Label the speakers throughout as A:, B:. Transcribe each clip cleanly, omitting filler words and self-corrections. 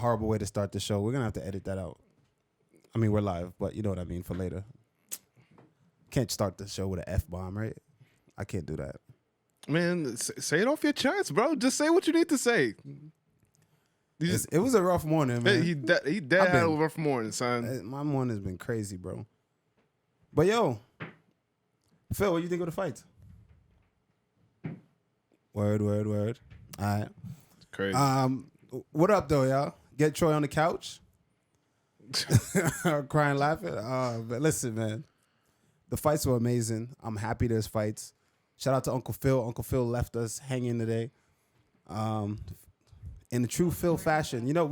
A: horrible way to start the show. We're gonna have to edit that out. I mean, we're live, but you know what I mean for later. Can't start the show with an F-bomb, right? I can't do that.
B: Man, say it off your chest, bro. Just say what you need to say.
A: It was a rough morning, man.
B: He dead had a rough morning, son.
A: My morning's been crazy, bro. But yo, Phil, what do you think of the fights? Word. All right.
B: It's crazy.
A: What up, though, y'all? Get Troy on the couch. Crying, laughing. But listen, man. The fights were amazing. I'm happy there's fights. Shout out to Uncle Phil. Uncle Phil left us hanging today. In the true Phil fashion. You know,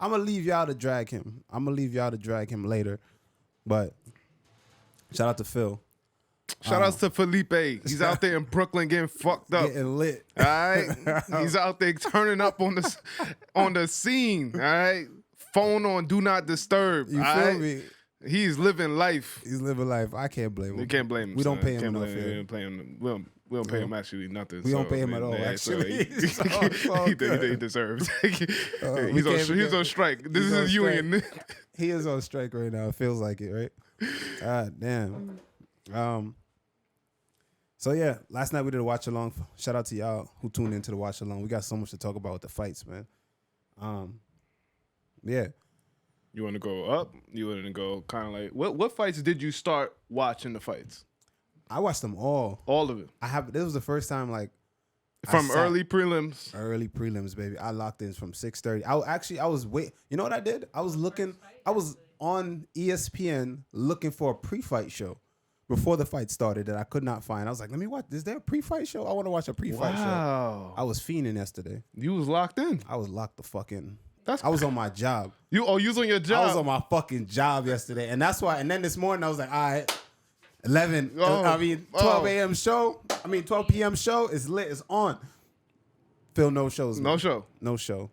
A: I'm going to leave y'all to drag him. I'm going to leave y'all to drag him later. But shout out to Phil.
B: Shout outs to Felipe. He's out there in Brooklyn getting fucked up.
A: Getting lit.
B: All right? He's out there turning up on the scene. All right? Phone on Do Not Disturb.
A: You feel me?
B: He's living life.
A: He's living life. I can't blame him.
B: We can't blame him.
A: We don't pay him
B: can't
A: enough.
B: We don't pay him. We don't pay him actually nothing.
A: We don't pay him at all. Actually,
B: he deserves. He's on strike. This is his union.
A: He is on strike right now. It feels like it, right? God damn. So yeah, last night we did a watch along. Shout out to y'all who tuned into the watch along. We got so much to talk about with the fights, man. Yeah.
B: You want to go up? You want to go kind of like what fights did you start watching the fights?
A: I watched them all.
B: All of it.
A: This was the first time like
B: from early prelims.
A: Early prelims, baby. I locked in from 6:30. I was You know what I did? I was on ESPN looking for a pre-fight show before the fight started that I could not find. I was like, let me watch. Is there a pre-fight show? I want to watch a pre-fight show. I was fiending yesterday.
B: You was locked in.
A: I was locked the fuck in. I was on my job.
B: You was on your job?
A: I was on my fucking job yesterday. And that's why, and then this morning I was like, all right, 12 a.m. show. 12 p.m. show is lit. It's on. Phil, no shows. Man. No show.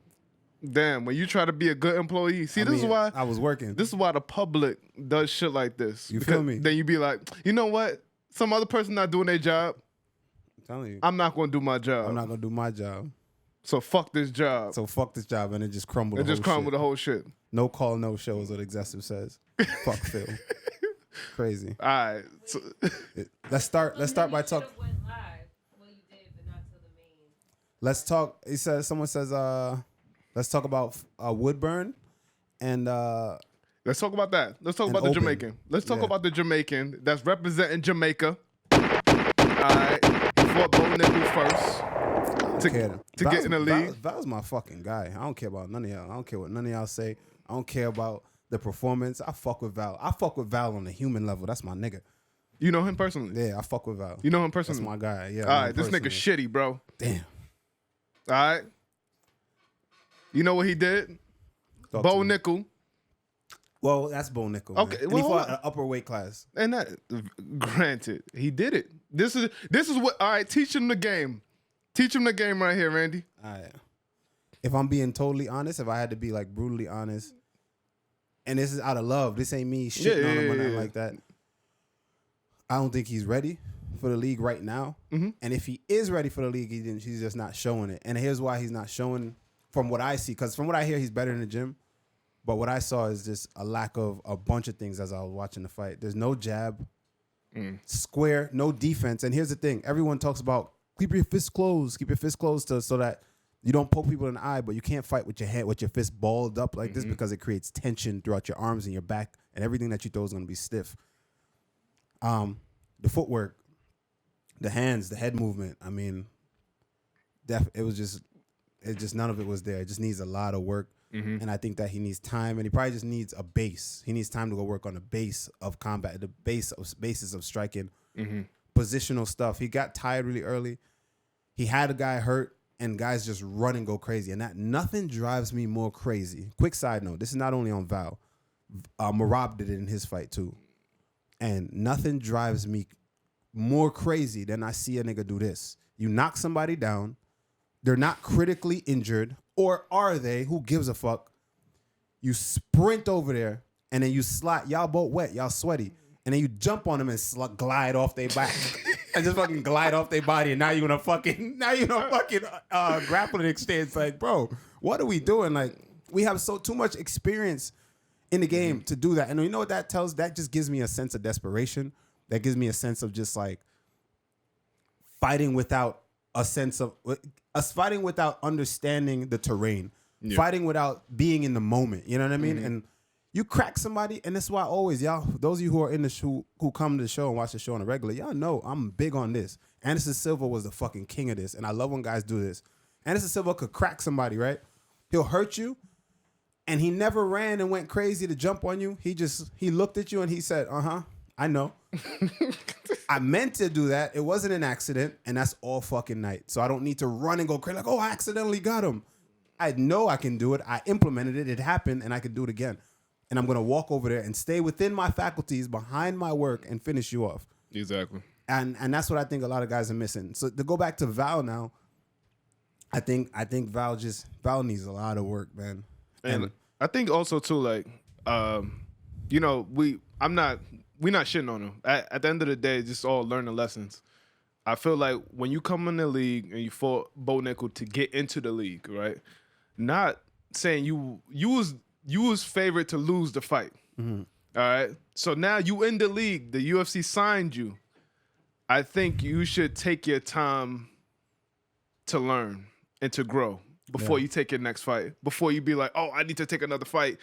B: Damn, when you try to be a good employee. See, this is why.
A: I was working.
B: This is why the public does shit like this.
A: You feel me?
B: Then you be like, you know what? Some other person not doing their job.
A: I'm telling you.
B: I'm not going to do my job.
A: I'm not going to do my job.
B: So fuck this job.
A: And it just crumbled.
B: The whole shit.
A: No call, no shows. What Executive says. Fuck Phil. Crazy.
B: All right. So
A: let's start by talking. Let's talk. Someone says. Let's talk about Woodburn, and
B: let's talk about that. Let's talk about the Jamaican. Let's talk about the Jamaican that's representing Jamaica. All right. He fought Bo Nickel first. To get in the league.
A: Val's my fucking guy. I don't care about none of y'all. I don't care what none of y'all say. I don't care about the performance. I fuck with Val. I fuck with Val on the human level. That's my nigga.
B: You know him personally?
A: Yeah, I fuck with Val.
B: You know him personally?
A: That's my guy. Yeah.
B: All right, this nigga shitty, bro.
A: Damn.
B: All right. You know what he did? Bo Nickel.
A: Well, that's Bo Nickel.
B: Okay,
A: man. And he fought an upper weight class.
B: And that, granted, he did it. This is what. All right, teach him the game. Teach him the game right here, Randy.
A: All right. If I'm being totally honest, if I had to be like brutally honest, and this is out of love, this ain't me shitting on him or nothing like that. I don't think he's ready for the league right now. Mm-hmm. And if he is ready for the league, he's just not showing it. And here's why he's not showing from what I see. Because from what I hear, he's better in the gym. But what I saw is just a lack of a bunch of things as I was watching the fight. There's no jab, square, no defense. And here's the thing. Everyone talks about keep your fists closed. Keep your fists closed so that you don't poke people in the eye, but you can't fight with your head, with your fist balled up like this because it creates tension throughout your arms and your back, and everything that you throw is going to be stiff. The footwork, the hands, the head movement. I mean, it just none of it was there. It just needs a lot of work, and I think that he needs time, and he probably just needs a base. He needs time to go work on the base of combat, the basis of striking, positional stuff. He got tired really early. He had a guy hurt, and guys just run and go crazy. And that nothing drives me more crazy. Quick side note, this is not only on Val. Marab did it in his fight too. And nothing drives me more crazy than I see a nigga do this. You knock somebody down. They're not critically injured. Or are they? Who gives a fuck? You sprint over there, and then you slide. Y'all both wet. Y'all sweaty. And then you jump on them and glide off their back. And just fucking glide off their body, and now you're in a fucking grappling exchange. Like, bro, what are we doing? Like, We have too much experience in the game to do that. And you know what that tells? That just gives me a sense of desperation. That gives me a sense of just like fighting without a sense of us fighting without understanding the terrain, fighting without being in the moment. You know what I mean? And you crack somebody, and that's why always y'all, those of you who are in the show, who come to the show and watch the show on a regular, y'all know I'm big on this. Anderson Silva was the fucking king of this, and I love when guys do this. Anderson Silva could crack somebody, right? He'll hurt you, and he never ran and went crazy to jump on you. He looked at you and he said, I know. I meant to do that. It wasn't an accident, and that's all fucking night. So I don't need to run and go crazy like, oh, I accidentally got him. I know I can do it. I implemented it. It happened, and I can do it again. And I'm going to walk over there and stay within my faculties, behind my work, and finish you off.
B: Exactly.
A: And that's what I think a lot of guys are missing. So to go back to Val now, I think Val needs a lot of work, man.
B: And I think also too, like, we're not shitting on him. At the end of the day, just all learning lessons. I feel like when you come in the league and you fought Bo Nickel to get into the league, right? Not saying you was favored to lose the fight. All right. So now you in the league. The UFC signed you. I think you should take your time to learn and to grow before you take your next fight. Before you be like, oh, I need to take another fight,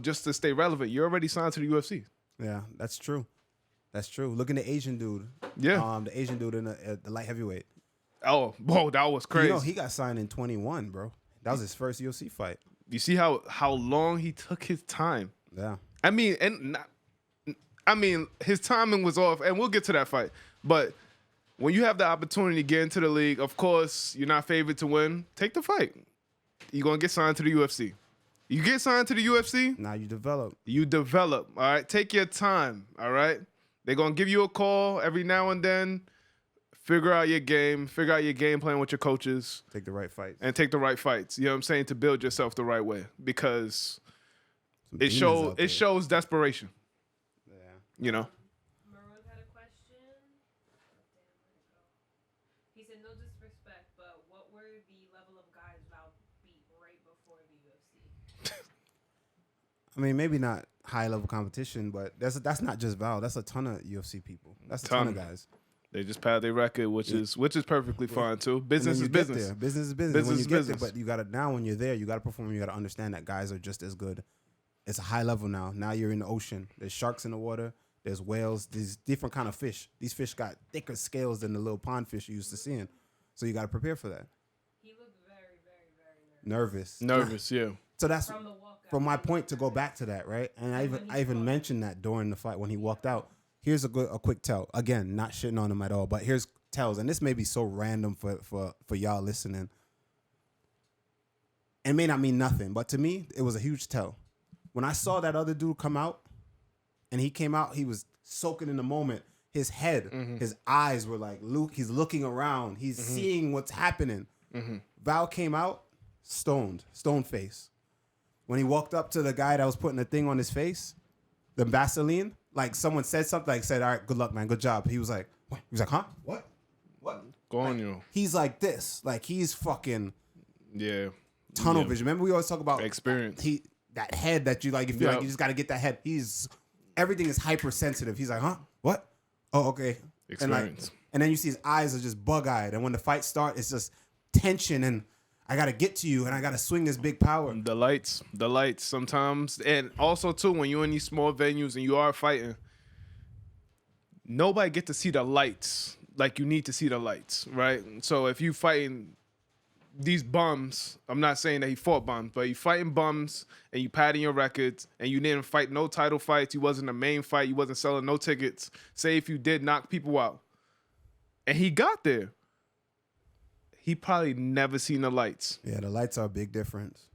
B: just to stay relevant. You're already signed to the UFC.
A: Yeah, that's true. That's true. Look at the Asian dude.
B: Yeah.
A: The Asian dude in the light heavyweight.
B: Oh, whoa, that was crazy.
A: He got signed in 21, bro. That was his first UFC fight.
B: You see how long he took his time.
A: Yeah.
B: I mean, his timing was off, and we'll get to that fight. But when you have the opportunity to get into the league, of course, you're not favored to win. Take the fight. You're going to get signed to the UFC. You get signed to the UFC.
A: Now you develop.
B: All right? Take your time, all right? They're going to give you a call every now and then. Figure out your game. Figure out your game plan with your coaches.
A: Take the right fights.
B: And take the right fights. You know what I'm saying? To build yourself the right way. Because it shows desperation. Yeah.
C: Maroon had a question. He said, no disrespect, but what were the level of guys Val beat right before the UFC?
A: I mean, maybe not high level competition, but that's not just Val. That's a ton of UFC people. That's a ton of guys.
B: They just pad their record, which is perfectly fine too. Business is business.
A: Business is business. When you get there, but you gotta now when you're there, you gotta perform. You gotta understand that guys are just as good. It's a high level now. Now you're in the ocean. There's sharks in the water. There's whales. There's different kind of fish. These fish got thicker scales than the little pond fish you used to seeing. So you gotta prepare for that.
C: He looked very, very, very
A: nervous.
B: Nervous, yeah.
A: So that's from my point to go back to that, right? And I even mentioned that during the fight when he walked out. Here's a quick tell. Again, not shitting on him at all, but here's tells, and this may be so random for y'all listening. It may not mean nothing, but to me, it was a huge tell. When I saw that other dude come out, and he came out, he was soaking in the moment. His head, his eyes were like, Luke, he's looking around. He's seeing what's happening. Val came out, stone face. When he walked up to the guy that was putting the thing on his face, the Vaseline, like someone said something, like said, all right, good luck, man, good job. He was like, what? He was like, huh? What?
B: Go on, you.
A: He's like this. Like he's fucking
B: tunnel
A: vision. Remember we always talk about
B: experience.
A: That head that you like, you feel like you just got to get that head. Everything is hypersensitive. He's like, huh? What? Oh, okay.
B: Experience.
A: And then you see his eyes are just bug-eyed. And when the fight starts, it's just tension and I got to get to you and I got to swing this big power.
B: The lights sometimes. And also, too, when you're in these small venues and you are fighting, nobody get to see the lights like you need to see the lights, right? So if you fighting these bums, I'm not saying that he fought bums, but you fighting bums and you padding your records and you didn't fight no title fights, you wasn't a main fight, you wasn't selling no tickets. Say if you did knock people out and he got there, he probably never seen the lights.
A: Yeah, the lights are a big difference.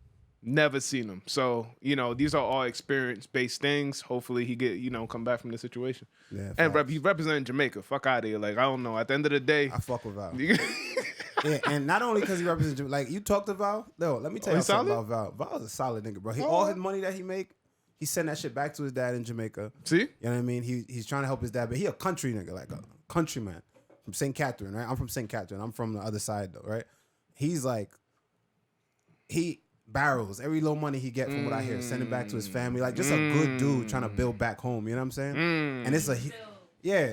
B: Never seen them. So, these are all experience-based things. Hopefully he get, come back from this situation.
A: Yeah,
B: and he's representing Jamaica. Fuck out of here. Like, I don't know. At the end of the day.
A: I fuck with Val. Yeah, and not only because he represents, like, you talked to Val. No, let me tell you something about Val. Val's a solid nigga, bro. All his money that he make, he sent that shit back to his dad in Jamaica.
B: See?
A: You know what I mean? He's trying to help his dad, but he a country nigga, like a countryman. From St. Catherine, right? I'm from St. Catherine. I'm from the other side, though, right? He's like, barrels. Every little money he get from what I hear, send it back to his family. Like just a good dude trying to build back home. You know what I'm saying? And it's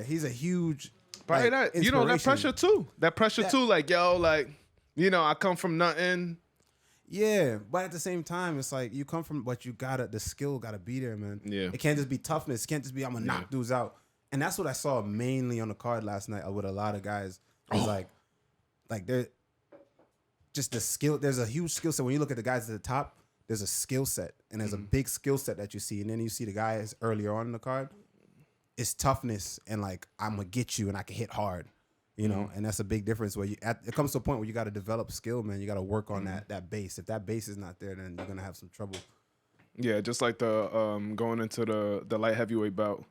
A: he's a huge.
B: But
A: like,
B: that that pressure too. That pressure too. Like yo, like I come from nothing.
A: Yeah, but at the same time, it's like you come from, but the skill gotta be there, man.
B: Yeah.
A: It can't just be toughness. It can't just be I'm gonna knock dudes out. And that's what I saw mainly on the card last night with a lot of guys. It's like they're just the skill. There's a huge skill set. When you look at the guys at the top, there's a skill set, and there's a big skill set that you see. And then you see the guys earlier on in the card. It's toughness and like I'm gonna get you and I can hit hard. You know, and that's a big difference where it comes to a point where you got to develop skill, man. You got to work on that base. If that base is not there, then you're gonna have some trouble.
B: Yeah, just like the going into the light heavyweight bout,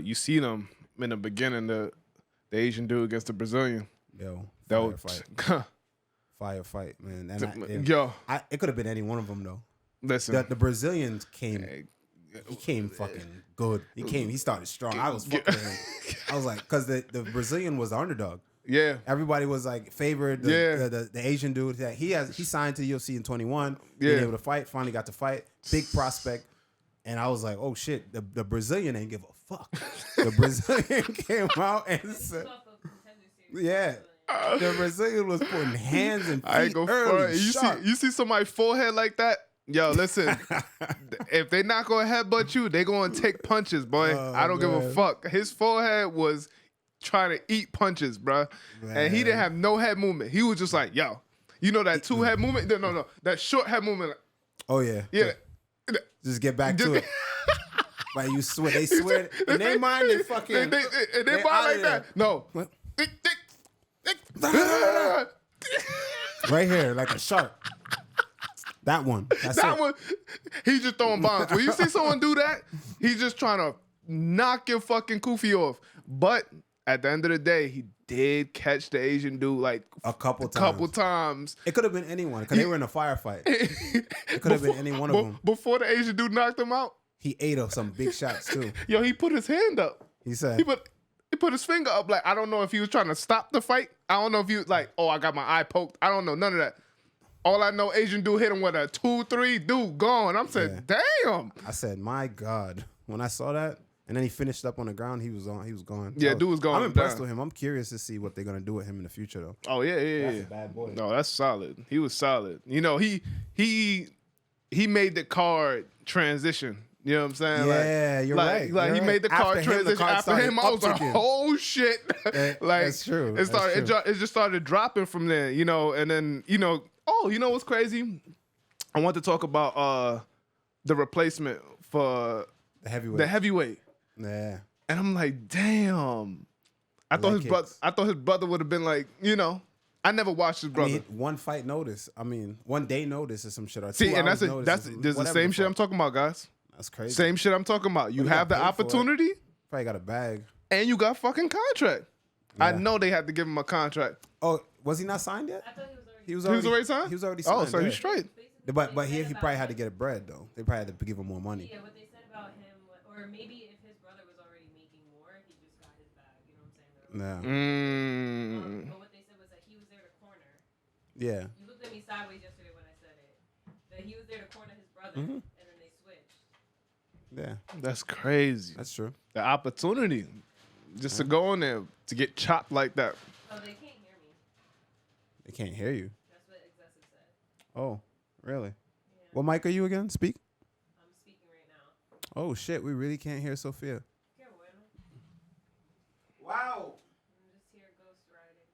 B: you see them in the beginning, the Asian dude against the Brazilian.
A: Yo, fire fight, man. And it could have been any one of them though.
B: Listen,
A: the Brazilians came. He came fucking good. He started strong. I was fucking him. I was like, because the Brazilian was the underdog.
B: Yeah.
A: Everybody was like favored. The Asian dude. He signed to the UFC in 21. Being able to fight. Finally got to fight. Big prospect. And I was like, oh shit, the Brazilian ain't give a fuck. The Brazilian came out and said, the Brazilian was putting hands and feet early.
B: You see somebody's forehead like that? Yo, listen, if they not going to headbutt you, they going to take punches, boy. I don't give a fuck. His forehead was trying to eat punches, bro. Man. And he didn't have no head movement. He was just like, yo, you know that two head movement? No, that short head movement.
A: Oh, yeah.
B: Yeah.
A: Just get back to it. Like they swear. In their mind, they fucking.
B: In their mind like that. No.
A: Right here, like a shark. That one.
B: That one. He's just throwing bombs. When you see someone do that, he's just trying to knock your fucking kufi off. But at the end of the day, he did catch the Asian dude like
A: a couple times. It could have been anyone because they were in a firefight. It could have been any one of them.
B: Before the Asian dude knocked him out,
A: he ate up some big shots too.
B: Yo, he put his hand up.
A: He said
B: he put his finger up. Like I don't know if he was trying to stop the fight. I don't know if he was like, oh, I got my eye poked. I don't know none of that. All I know, Asian dude hit him with a 2-3, dude gone. I'm saying, damn.
A: I said, my God. When I saw that, and then he finished up on the ground, he was gone.
B: Yeah, dude was gone.
A: I'm impressed with him. I'm curious to see what they're gonna do with him in the future, though.
B: Oh yeah.
A: That's a bad boy.
B: No, that's solid. He was solid. You know, he made the card transition. You know what I'm saying?
A: Yeah, you're right.
B: Like he made the card transition after him. I was like, oh shit. Like
A: that's true.
B: It just started dropping from there. You know, and then oh, you know what's crazy? I want to talk about the replacement for
A: the
B: heavyweight.
A: Yeah.
B: And I'm like, damn. I thought his brother would have been like, I never watched his brother.
A: One fight notice. 1 day notice or some shit. Or
B: see, and that's the same shit I'm talking about, guys.
A: That's crazy.
B: Same shit I'm talking about. You have the opportunity.
A: Probably got a bag.
B: And you got fucking contract.
A: Yeah.
B: I know they had to give him a contract.
A: Oh, was he not signed yet?
C: I thought
B: he was already signed?
A: He was already signed.
B: Oh, so he's straight.
A: But he probably had to get a bread, though. They probably had to give him more money.
C: Yeah, what they said about him, or maybe if his brother was already making more, he just got his bag. You know what I'm saying?
A: Yeah.
C: But what they said was that he was there to corner.
A: Yeah.
C: You looked at me sideways yesterday when I said it. That he was there to corner his brother, and then they switched.
A: Yeah.
B: That's crazy.
A: That's true.
B: The opportunity just to go in there to get chopped like that.
C: Oh, they can't hear me.
A: They can't hear you.
C: That's what Excessive said.
A: Oh, really?
C: Yeah.
A: What mic are you again? Speak.
C: I'm speaking right now.
A: Oh, shit. We really can't hear Sophia.
C: Qué bueno.
A: Wow.
C: I'm just here ghost riding.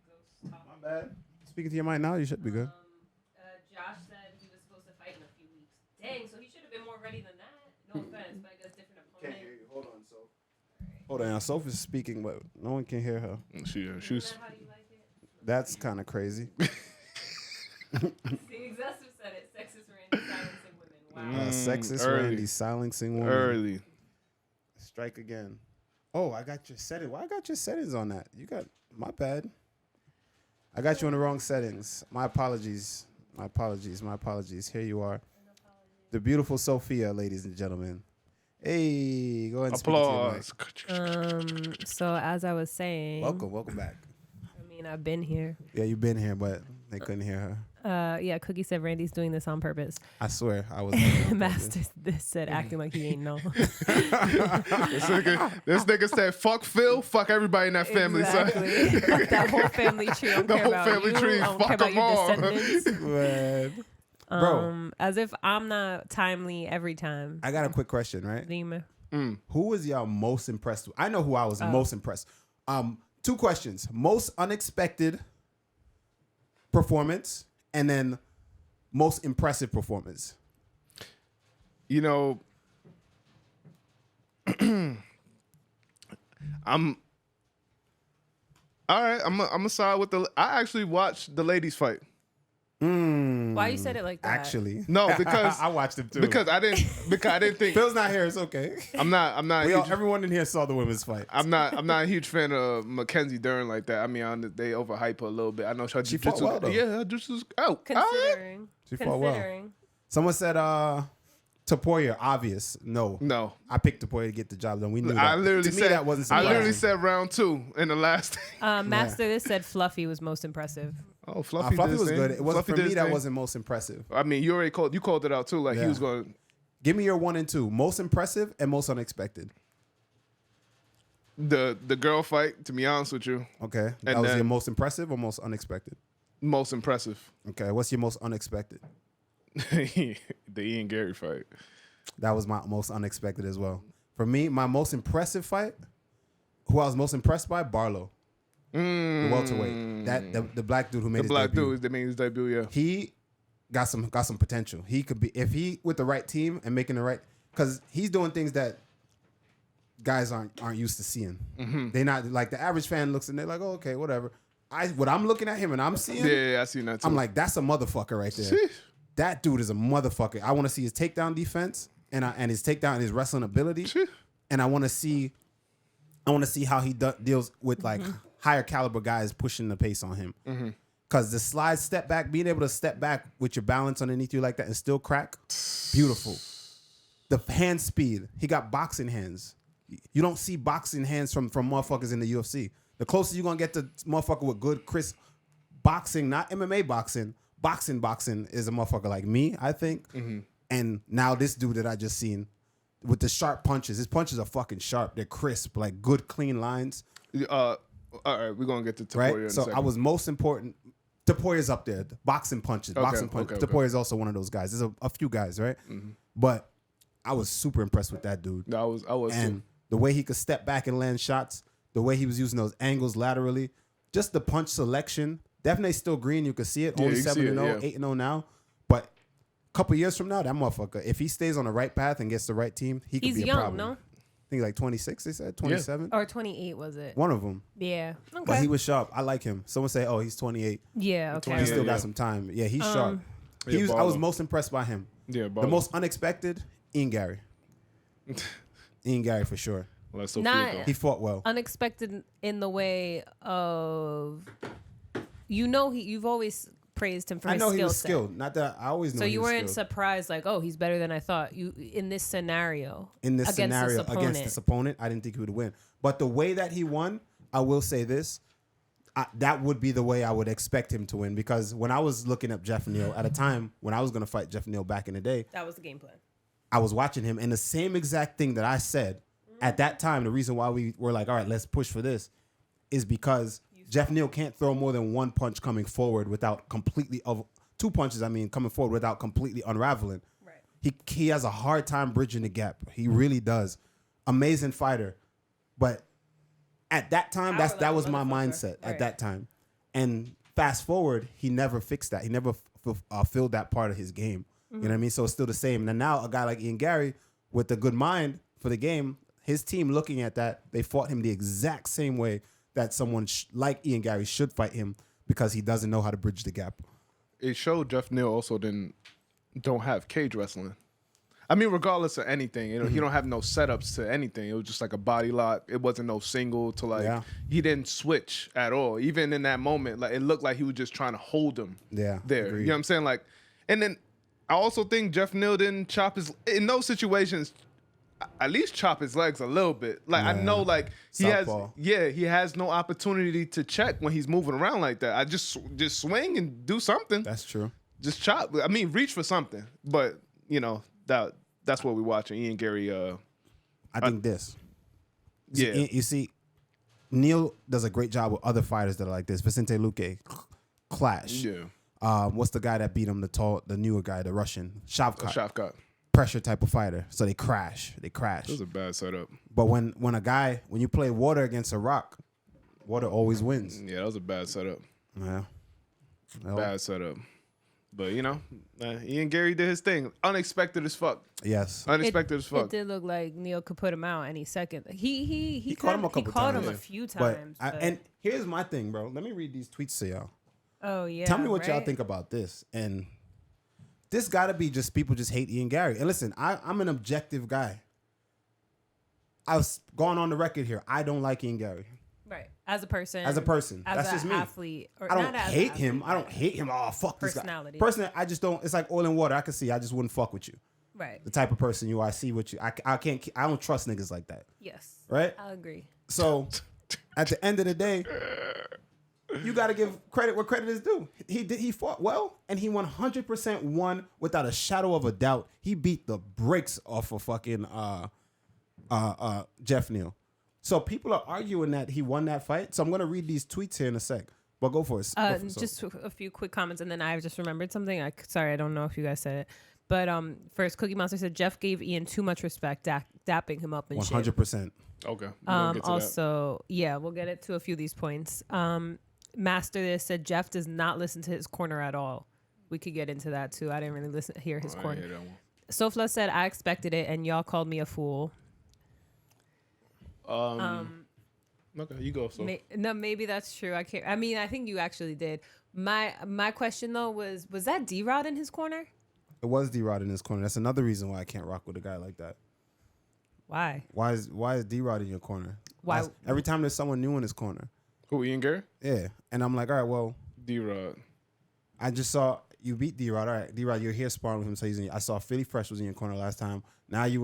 C: Ghost talking.
A: My bad. Speaking to your mic now, you should be good.
C: Josh said he was supposed to fight in a few weeks. Dang, so he should have been more ready than that. No offense, but I guess different opponent.
A: Can't hear you. Hold on, Soph. Hold on. Soph is speaking, but no one can hear her.
B: She's.
C: Isn't that how you like it?
A: That's kind of crazy.
C: See, Excessive said it. Sexist Randy silencing women. Wow.
A: Sexist Randy silencing women.
B: Early.
A: Strike again. Oh, I got your settings. Why I got your settings on that? You got my bad. I got you on the wrong settings. My apologies. My apologies. Here you are. The beautiful Sophia, ladies and gentlemen. Hey, go ahead and
B: applause.
D: So as I was saying,
A: welcome back.
D: I mean, I've been here.
A: Yeah, you've been here, but they couldn't hear her.
D: Yeah, Cookie said Randy's doing this on purpose.
A: I swear, I was.
D: Master said acting like he ain't know.
B: This nigga said, "Fuck Phil, fuck everybody in that family."
D: Exactly.
B: Son.
D: Fuck that whole family tree. I don't
B: The
D: care
B: whole
D: about
B: family
D: you.
B: tree,
D: I don't
B: fuck
D: care about
B: them
D: your
B: all.
D: descendants.
A: Man. Bro,
D: As if I'm not timely every time.
A: I got a quick question, right?
D: Lima.
A: Who was y'all most impressed with? I know who I was most impressed. 2 questions: most unexpected performance, and then most impressive performance.
B: You know, I'm all right. I'm gonna side with the. I actually watched the ladies fight.
D: Why you said it like that?
A: Actually,
B: No, because
A: I watched him too.
B: Because I didn't think
A: Phil's not here. It's okay.
B: I'm not.
A: Everyone in here saw the women's fight.
B: I'm not a huge fan of Mackenzie Dern like that. I mean, they overhype her a little bit. I know
A: She fought well, though.
B: Yeah, just was out.
D: Considering.
A: She fought well. Someone said Topuria, obvious. No. I picked Topuria to get the job done. We knew that.
B: I literally
A: to me,
B: said
A: that wasn't
B: I
A: surprising.
B: literally said round 2 in the last.
D: Master this said Fluffy was most impressive.
B: Oh, Fluffy,
A: Fluffy
B: did his
A: was
B: thing.
A: good. It wasn't
B: Fluffy
A: for
B: did
A: me.
B: his
A: That
B: thing.
A: wasn't most impressive.
B: I mean, you called it out too. Like he was going.
A: Give me your 1 and 2. Most impressive and most unexpected.
B: The girl fight. To be honest with you,
A: Okay. That
B: And
A: was
B: then-
A: your most impressive or most unexpected?
B: most impressive.
A: Okay. What's your most unexpected?
B: The Ian Garry fight.
A: That was my most unexpected as well. For me, my most impressive fight, who I was most impressed by, Barlow. The welterweight. The black dude who made
B: The
A: his
B: black
A: debut.
B: dude that made his debut. Yeah.
A: He got some potential. He could be, if he with the right team and making the right, because he's doing things that guys aren't used to seeing. They not like, the average fan looks and they're like, oh, okay, whatever. What I'm looking at him and I'm seeing,
B: Yeah, I seen that too.
A: I'm like, that's a motherfucker right there.
B: Sheesh.
A: That dude is a motherfucker. I want to see his takedown defense and his takedown and his wrestling ability,
B: Sheesh.
A: and I want to see how he deals with like higher caliber guys pushing the pace on him. Because the slide step back, being able to step back with your balance underneath you like that and still crack, beautiful. The hand speed, he got boxing hands. You don't see boxing hands from motherfuckers in the UFC. The closest you're gonna get to motherfucker with good, crisp boxing, not MMA boxing is a motherfucker like me, I think. And now this dude that I just seen with the sharp punches, his punches are fucking sharp. They're crisp, like good, clean lines.
B: All right, we're gonna get to Topuria
A: Right?
B: in a
A: So
B: second.
A: I was most important. Topuria's up there. The boxing punches.
B: Okay.
A: Topuria's also one of those guys. There's a few guys, right? But I was super impressed with that dude.
B: No, I was
A: And
B: too.
A: the way he could step back and land shots, the way he was using those angles laterally, just the punch selection. Definitely still green. You could see it.
B: Yeah,
A: Only
B: you can
A: 7-0,
B: see it,
A: 8-0 now. But a couple years from now, that motherfucker, if he stays on the right path and gets the right team, he could
D: He's
A: be a
D: young,
A: problem.
D: no?
A: I think like 26, they said, 27.
D: Or 28 was it?
A: One of them.
D: Yeah. Okay.
A: But he was sharp. I like him. Someone say, oh, he's 28.
D: Yeah, okay.
A: He still
B: Yeah.
A: got some time. Yeah, he's sharp.
B: Yeah,
A: I was
B: baller.
A: most impressed by him.
B: Yeah,
A: The
B: baller.
A: most unexpected, Ian Garry. Ian Garry for sure.
B: Let's so
D: Not-
B: feel, though.
A: He fought well.
D: Unexpected in the way of, you've always praised him for
A: I
D: his
A: know he
D: skill
A: was
D: set.
A: skilled. Not that I always know
D: So
A: he
D: you
A: was
D: weren't
A: skilled.
D: surprised, like, oh, he's better than I thought. You in this scenario.
A: In this
D: against
A: scenario
D: this
A: against this opponent, I didn't think he would win. But the way that he won, I will say this, that would be the way I would expect him to win. Because when I was looking up Geoff Neal, at a time when I was going to fight Geoff Neal back in the day,
D: That was the game plan.
A: I was watching him, and the same exact thing that I said at that time, the reason why we were like, all right, let's push for this, is because Geoff Neal can't throw more than one punch coming forward without completely, two punches, coming forward without completely unraveling.
D: Right.
A: He has a hard time bridging the gap. He really does. Amazing fighter. But at that time,
D: Power
A: that was
D: level
A: my
D: motherfucker.
A: mindset
D: Right.
A: at that time. And fast forward, he never fixed that. He never filled that part of his game. You know what I mean? So it's still the same. And now a guy like Ian Garry with a good mind for the game, his team looking at that, they fought him the exact same way that someone like Ian Garry should fight him, because he doesn't know how to bridge the gap.
B: It showed Geoff Neal also don't have cage wrestling. I mean, regardless of anything, he don't have no setups to anything. It was just like a body lock. It wasn't no single to like.
A: Yeah.
B: He didn't switch at all. Even in that moment, like it looked like he was just trying to hold him.
A: Yeah,
B: there.
A: agreed.
B: You know what I'm saying? Like, and then I also think Geoff Neal didn't chop his in those situations. At least chop his legs a little bit. Like I know, like he
A: Southpaw.
B: has no opportunity to check when he's moving around like that. I just swing and do something.
A: That's true.
B: Just chop. I mean, reach for something. But, that's what we're watching. Ian Garry.
A: I think this.
B: Yeah.
A: You see, Neal does a great job with other fighters that are like this. Vicente Luque, clash.
B: Yeah.
A: What's the guy that beat him? The newer guy, the Russian,
B: Shavkat.
A: Pressure type of fighter. So they crash.
B: It was a bad setup.
A: But when you play water against a rock, water always wins.
B: Yeah, that was a bad setup.
A: Yeah.
B: Bad setup. But, Ian Garry did his thing. Unexpected as fuck.
A: Yes.
B: Unexpected as fuck.
D: It did look like Neal could put him out any second. He
A: caught him a couple times.
D: a few times.
A: And here's my thing, bro. Let me read these tweets to y'all.
D: Oh, yeah.
A: Tell me what y'all think about this. And this got to be just people just hate Ian Garry. And listen, I'm an objective guy. I've gone on the record here. I don't like Ian Garry.
D: Right. As a person.
A: That's just me.
D: Athlete. Or
A: I don't hate him. I don't hate him. Oh, fuck this guy. Personally, I just don't. It's like oil and water. I can see. I just wouldn't fuck with you.
D: Right.
A: The type of person you are. I see what you. I can't. I don't trust niggas like that.
D: Yes.
A: Right?
D: I agree.
A: So, at the end of the day, you got to give credit where credit is due. He fought well, and he 100% won without a shadow of a doubt. He beat the brakes off of fucking Geoff Neal. So people are arguing that he won that fight. So I'm gonna read these tweets here in a sec. But go for it.
D: Just a few quick comments, and then I just remembered something. Sorry, I don't know if you guys said it. But first, Cookie Monster said Geoff gave Ian too much respect, dapping him up and
A: 100%.
B: Okay.
D: Also, yeah, we'll get it to a few of these points. Master this said Geoff does not listen to his corner at all. We could get into that too. I didn't really hear his corner. Sofla said I expected it, and y'all called me a fool.
B: Okay, you go. So.
D: No, maybe that's true. I can't. I mean, I think you actually did. My question though was that D-Rod in his corner?
A: It was D-Rod in his corner. That's another reason why I can't rock with a guy like that.
D: Why?
A: Why is D-Rod in your corner?
D: Why?
A: Every time there's someone new in his corner.
B: Who, Ian Garry?
A: Yeah, and I'm like, all right, well,
B: D-Rod.
A: I just saw you beat D-Rod. All right, D-Rod, you're here sparring with him. So I saw Philly Fresh was in your corner last time. Now you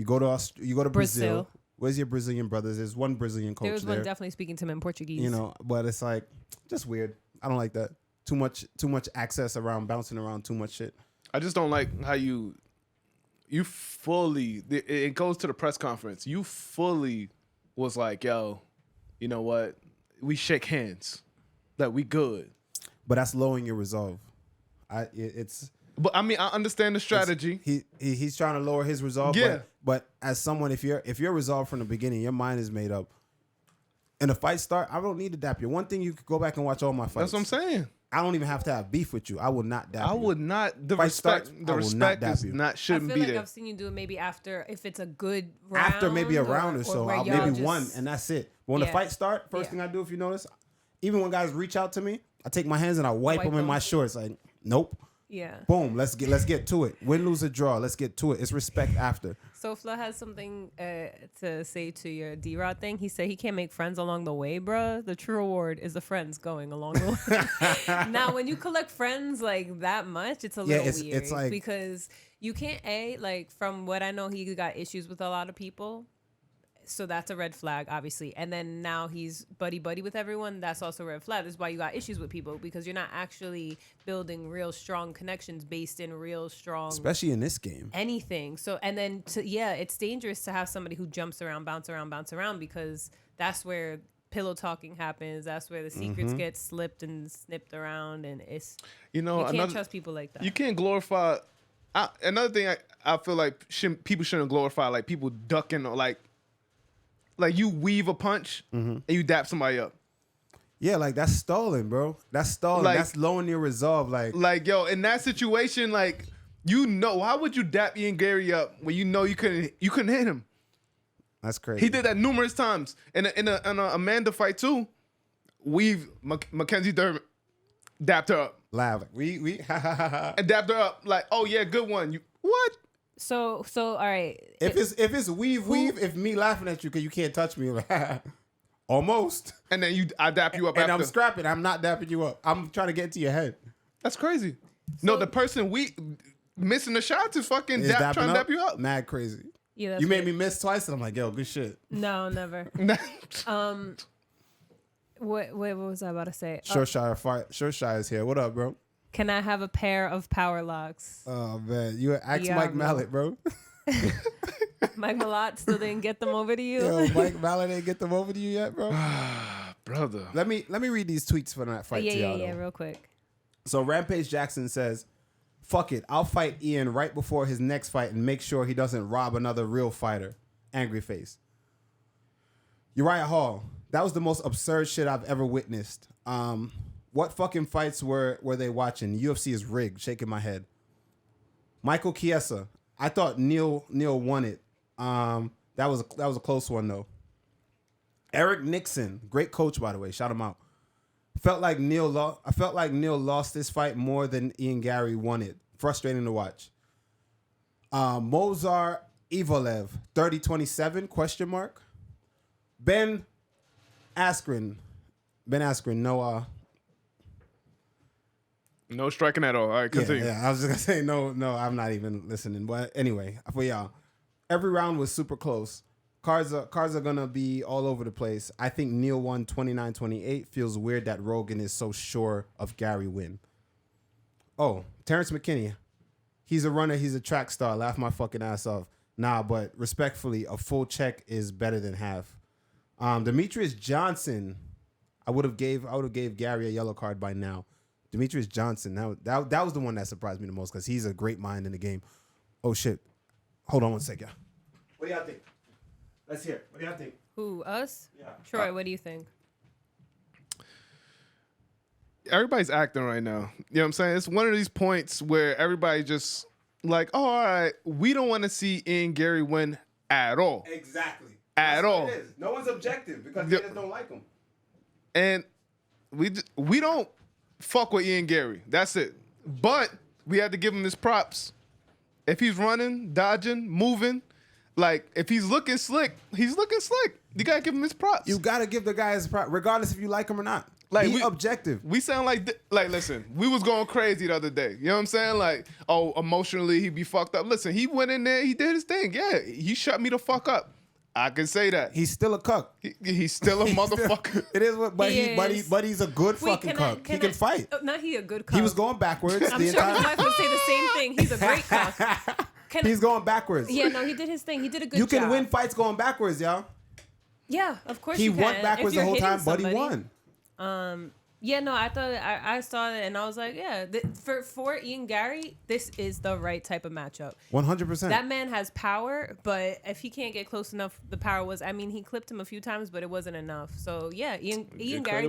A: go to Brazil. Where's your Brazilian brothers? There's one Brazilian coach there.
D: There was one definitely speaking to him in Portuguese.
A: But it's like just weird. I don't like that. Too much access around, bouncing around, too much shit.
B: I just don't like how you fully. It goes to the press conference. You fully was like, yo, you know what? We shake hands. That we good.
A: But that's lowering your resolve.
B: But I mean, I understand the strategy.
A: He's trying to lower his resolve.
B: Yeah.
A: But as someone, if you're resolved from the beginning, your mind is made up. And the fight start, I don't need to dap you. One thing, you could go back and watch all my fights.
B: That's what I'm saying.
A: I don't even have to have beef with you. I will not dap you.
B: I would not. The
A: fight
B: respect.
A: start,
B: The respect is
A: you.
B: shouldn't be there.
D: I've seen you do it maybe after, if it's a good round.
A: After maybe a round or so, I'll maybe one, and that's it. But when the fight start, first thing I do, if you notice, even when guys reach out to me, I take my hands and I wipe them in my shorts. Like, nope.
D: Yeah.
A: Boom. Let's get to it. Win, lose, or draw. Let's get to it. It's respect after.
D: Sofla has something to say to your D-Rod thing. He said he can't make friends along the way, bruh. The true reward is the friends going along the way. Now, when you collect friends like that much, it's a little weird. It's like, because you can't, like, from what I know, he got issues with a lot of people. So that's a red flag, obviously. And then now he's buddy-buddy with everyone. That's also a red flag. That's why you got issues with people, because you're not actually building real strong connections based in real strong...
A: Especially in this game.
D: Anything. So, and then, it's dangerous to have somebody who jumps around, bounce around, because that's where pillow talking happens. That's where the secrets get slipped and snipped around. And it's... You can't trust people like that.
B: You can't glorify... another thing I feel like people shouldn't glorify, like, people ducking or, like you weave a punch and you dap somebody up.
A: Yeah, like that's stalling, bro. That's stalling. Like, that's lowering your resolve. Like,
B: yo, in that situation, like, how would you dap Ian Garry up when you know you couldn't hit him?
A: That's crazy.
B: He did that numerous times in a Amanda fight too. Mackenzie Dern dapped her up.
A: Laugh. We
B: and dapped her up like, oh yeah, good one. You what?
D: So all right.
A: If it's weave, if me laughing at you because you can't touch me, almost.
B: And then I dap you up
A: and
B: after.
A: I'm scrapping. I'm not dapping you up. I'm trying to get into your head.
B: That's crazy. No, the person missing the shots is fucking trying to dap you up.
A: Mad crazy.
D: Yeah,
A: you made me miss twice, and I'm like, yo, good shit.
D: No, never. What was I about to say?
A: Shoreshire is here. What up, bro?
D: Can I have a pair of power locks?
A: Oh man, you ask
D: Yeah,
A: Mike
D: bro.
A: Mallet, bro.
D: Mike Malott still didn't get them over to you.
A: Yo, Mike Mallet didn't get them over to you yet, bro.
B: Brother.
A: Let me read these tweets for that fight to y'all.
D: Yeah,
A: though.
D: real quick.
A: So Rampage Jackson says, "Fuck it, I'll fight Ian right before his next fight and make sure he doesn't rob another real fighter." Angry face. Uriah Hall, that was the most absurd shit I've ever witnessed. What fucking fights were they watching? UFC is rigged. Shaking my head. Michael Chiesa, I thought Neal won it. That was a close one though. Eric Nixon, great coach by the way. Shout him out. I felt like Neal lost this fight more than Ian Garry won it. Frustrating to watch. Mozart Ivolev, 30-27 question mark. Ben Askren,
B: No striking at all. All right, continue.
A: Yeah, I was just gonna say no, I'm not even listening. But anyway, for y'all, every round was super close. Cards are gonna be all over the place. I think Neal won 29-28. Feels weird that Rogan is so sure of Garry win. Oh, Terrence McKinney, he's a runner. He's a track star. Laugh my fucking ass off. Nah, but respectfully, a full check is better than half. Demetrius Johnson, I would have gave Garry a yellow card by now. Demetrius Johnson, that was the one that surprised me the most because he's a great mind in the game. Oh shit! Hold on one second. What do y'all think? Let's hear it. What do y'all think?
D: Who, us?
A: Yeah.
D: Troy, what do you think?
B: Everybody's acting right now. You know what I'm saying? It's one of these points where everybody just like, oh, all right, we don't want to see Ian Garry win at all.
A: Exactly.
B: At all.
A: What it is. No one's objective because they just don't like him.
B: And we don't fuck with Ian Garry. That's it. But we had to give him his props. If he's running, dodging, moving, like if he's looking slick, he's looking slick. You gotta give him his props.
A: You gotta give the guy his props, regardless if you like him or not.
B: Like,
A: be objective.
B: We sound like listen, we was going crazy the other day. You know what I'm saying? Like, oh, emotionally he be fucked up. Listen, he went in there, he did his thing. Yeah, he shut me the fuck up. I can say that.
A: He's still a cuck.
B: He's still a motherfucker.
A: It is what, but he's a good fucking cuck. He can fight.
D: Not he a good cuck.
A: He was going backwards.
D: I'm sure his wife would say the same thing. He's a great cuck.
A: He's going backwards.
D: Yeah, no, he did his thing. He did a good job.
A: You can win fights going backwards, y'all.
D: Yeah, of course
A: He
D: you can.
A: went backwards the whole time, but he won.
D: Yeah, no, I thought I saw it and I was like, yeah, for Ian Garry, this is the right type of matchup.
A: 100%.
D: That man has power, but if he can't get close enough, the power was. I mean, he clipped him a few times, but it wasn't enough. So yeah, Ian Garry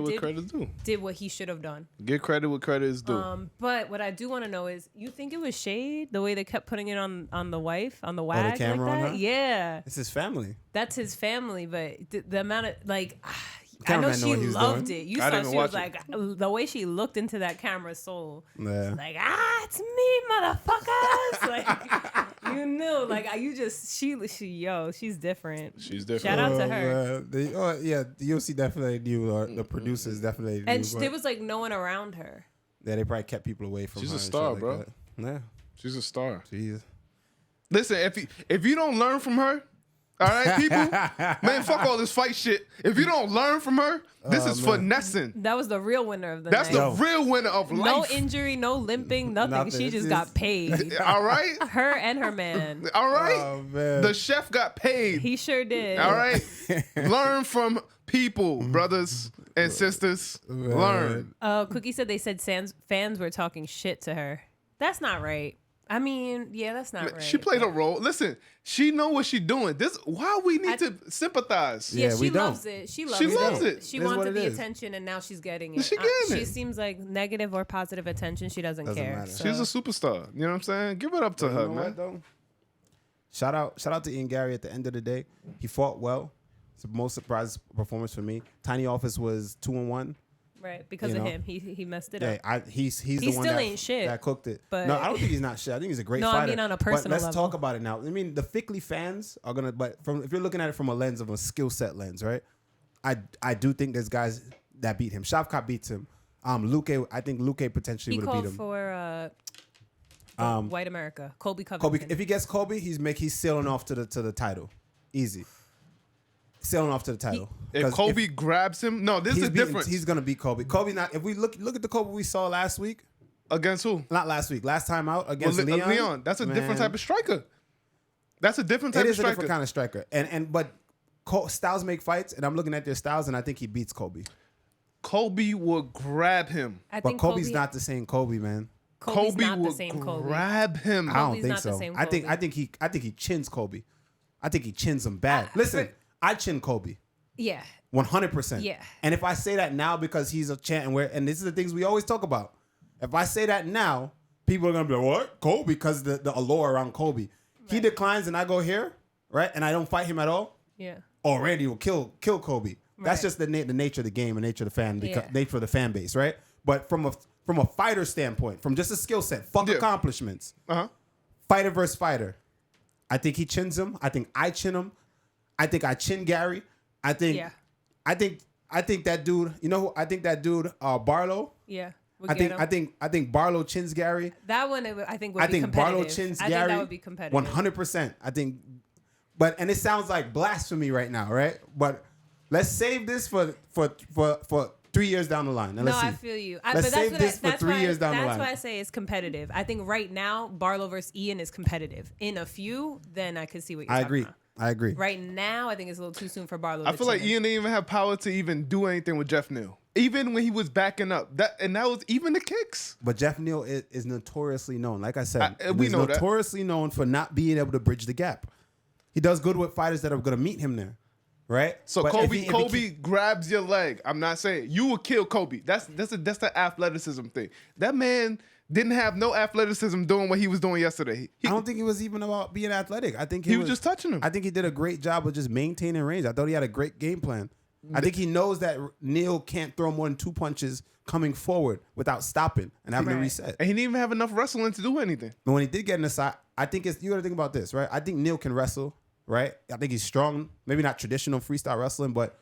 D: did what he should have done.
B: Get credit what credit is due.
D: But what I do want to know is, you think it was shade the way they kept putting it on the wife, on the wag,
A: the camera
D: like that?
A: on her?
D: Yeah,
A: It's his family.
D: that's his family, but the amount of like. I
A: Cameraman
D: know she
A: know what he was
D: loved
A: doing.
D: it. You
B: I
D: saw
B: didn't
D: she was
B: watch it.
D: like the way she looked into that camera's soul.
A: Yeah.
D: Like, it's me, motherfuckers. Like, you knew. Like, you just she's different.
B: She's different.
D: Shout out to her.
A: The UFC definitely knew, or the producers definitely knew.
D: And there was like no one around her.
A: Yeah, they probably kept people away from her.
B: She's a
A: and shit
B: star,
A: like
B: bro.
A: that. Yeah.
B: She's a star.
A: Jeez.
B: Listen, if you don't learn from her, all right, people, man, fuck all this fight shit. If you don't learn from her, this is finessing.
D: That was the real winner of the
B: That's
D: night.
B: the real winner of life.
D: No injury, no limping, nothing. She just got paid.
B: All right?
D: Her and her man.
B: All right?
A: Oh, man.
B: The chef got paid.
D: He sure did.
B: All right? Learn from people, brothers and sisters. Learn.
D: Cookie said they said fans were talking shit to her. That's not right. I mean, yeah, that's not right.
B: She played a role. Listen, she know what she's doing. Why we need to sympathize.
D: Yeah,
A: Yeah,
D: she
A: we don't.
D: loves it. She loves
B: it.
D: She
A: It is what
D: wanted
A: it
D: the
A: is.
D: attention, and now she's getting it.
B: She getting
D: She
B: it.
D: seems like negative or positive attention. She doesn't care.
A: matter.
D: So.
B: She's a superstar. You know what I'm saying? Give it up to her,
A: You know
B: man.
A: what, though? Shout out to Ian Garry at the end of the day. He fought well. It's the most surprise performance for me. Tiny Office was 2-1.
D: Right, because
A: You
D: of
A: know?
D: him. He messed it
A: Yeah,
D: up.
A: he's the one
D: still
A: that,
D: ain't shit,
A: that cooked it.
D: but-
A: No, I don't think he's not shit. I think he's a great
D: No, I
A: fighter.
D: mean on a
A: But
D: personal
A: let's
D: level.
A: talk about it now. I mean, the Fickley fans are gonna, but if you're looking at it from a lens of a skill set lens, right? I do think there's guys that beat him. Shavkat beats him. I think Luque potentially
D: He
A: would have beat
D: called
A: him.
D: for White America. Colby Covington.
A: Kobe, if he gets Kobe, he's sailing off to the title, easy. Sailing off to the title.
B: If
A: 'Cause
B: Kobe grabs him, no, this is different.
A: He's gonna beat Kobe. Kobe not. If we look at the Kobe we saw last week,
B: Against who?
A: Not last week. Last time out against Leon.
B: That's a different type of striker. That's a different type of striker.
A: It is a different kind of striker. But styles make fights, and I'm looking at their styles, and I think he beats Kobe.
B: Kobe will grab him.
A: But Kobe's not the same Kobe, man.
B: Kobe will grab him.
A: I don't think so. I think he chins Kobe. I think he chins him bad. Listen, I chin Kobe.
D: Yeah.
A: 100%.
D: Yeah.
A: And if I say that now because he's a champ, and this is the things we always talk about. If I say that now, people are gonna be like, "What, Kobe?" Because the allure around Kobe. Right. He declines, and I go here, right, and I don't fight him at all.
D: Yeah.
A: Already will kill Kobe. Right. That's just the nature of the game and nature of the nature of the fan base, right? But from a fighter standpoint, from just a skill set, accomplishments, fighter versus fighter, I think he chins him. I think I chin him. I think I chin Gary. I think that dude. You know who? I think that dude Barlow.
D: Yeah.
A: I think Barlow chins Gary.
D: That one I think would be competitive.
A: Barlow chins Gary.
D: I think that would be competitive.
A: 100%. I think, and it sounds like blasphemy right now, right? But let's save this for 3 years down the line. And let's see.
D: I feel you.
A: Let's save this for 3 years down the line.
D: That's why I say it's competitive. I think right now Barlow versus Ian is competitive. In a few, then I could see what you're talking about.
A: I agree.
D: Right now, I think it's a little too soon for Barlow.
B: I feel like Ian didn't even have power to even do anything with Geoff Neal. Even when he was backing up, that was even the kicks.
A: But Geoff Neal is notoriously known. Like I said,
B: he's
A: notoriously known for not being able to bridge the gap. He does good with fighters that are going to meet him there, right?
B: So but Kobe grabs your leg. I'm not saying you will kill Kobe. That's the athleticism thing. That man didn't have no athleticism doing what he was doing yesterday.
A: I don't think it was even about being athletic. I think
B: he was just touching him.
A: I think he did a great job of just maintaining range. I thought he had a great game plan. I think he knows that Neal can't throw more than 2 punches coming forward without stopping and having to reset.
B: And he didn't even have enough wrestling to do anything.
A: But when he did get in the side, I think you got to think about this, right? I think Neal can wrestle, right? I think he's strong. Maybe not traditional freestyle wrestling, but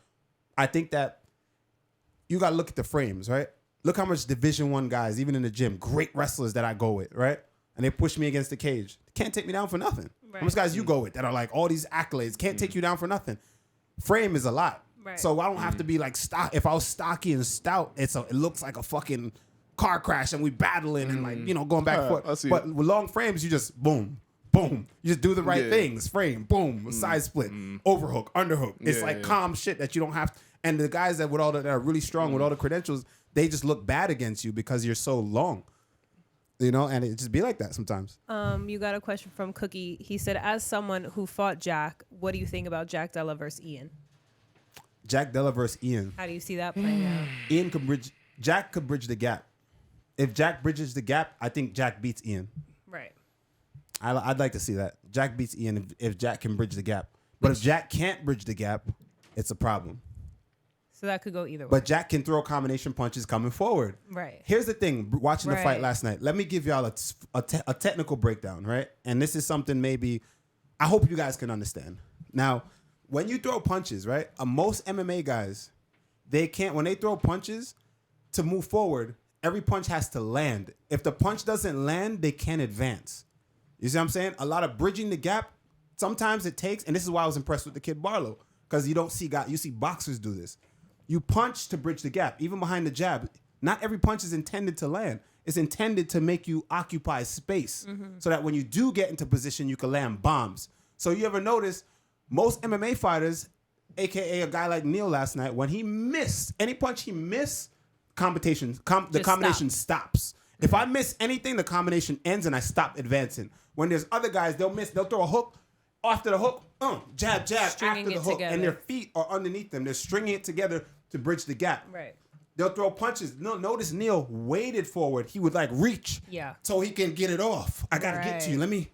A: I think that you got to look at the frames, right? Look how much Division I guys, even in the gym, great wrestlers that I go with, right? And they push me against the cage. They can't take me down for nothing. Right. How much guys you go with that are like all these accolades, can't take you down for nothing. Frame is a lot. Right. So I don't have to be like stock. If I was stocky and stout, it looks like a fucking car crash and we battling and like, going back and forth. But with long frames, you just boom, boom. You just do the right things. Frame, boom, side split, overhook, underhook. It's calm shit that you don't have. And the guys that are really strong with all the credentials, they just look bad against you because you're so long. And it just be like that sometimes.
D: You got a question from Cookie. He said, as someone who fought Jack, what do you think about Jack Della versus Ian?
A: Jack Della versus Ian.
D: How do you see that playing out?
A: Jack could bridge the gap. If Jack bridges the gap, I think Jack beats Ian.
D: Right.
A: I'd like to see that. Jack beats Ian if Jack can bridge the gap. But if Jack can't bridge the gap, it's a problem.
D: So that could go either way.
A: But Jack can throw combination punches coming forward.
D: Right.
A: Here's the thing. Watching the fight last night, let me give y'all a technical breakdown, right? And this is something maybe I hope you guys can understand. Now, when you throw punches, right? Most MMA guys, when they throw punches, to move forward, every punch has to land. If the punch doesn't land, they can't advance. You see what I'm saying? A lot of bridging the gap, sometimes it takes, and this is why I was impressed with the kid Barlow, because you see boxers do this. You punch to bridge the gap, even behind the jab. Not every punch is intended to land. It's intended to make you occupy space so that when you do get into position, you can land bombs. So you ever notice most MMA fighters, a.k.a. a guy like Neal last night, when he missed, any punch he missed, the combination stops. If I miss anything, the combination ends and I stop advancing. When there's other guys, they'll throw a hook. After the hook, jab,
D: stringing
A: after the hook.
D: Together.
A: And their feet are underneath them. They're stringing it together to bridge the gap.
D: Right.
A: They'll throw punches. Notice Neal waded forward. He would reach.
D: Yeah.
A: So he can get it off. I got to get to you.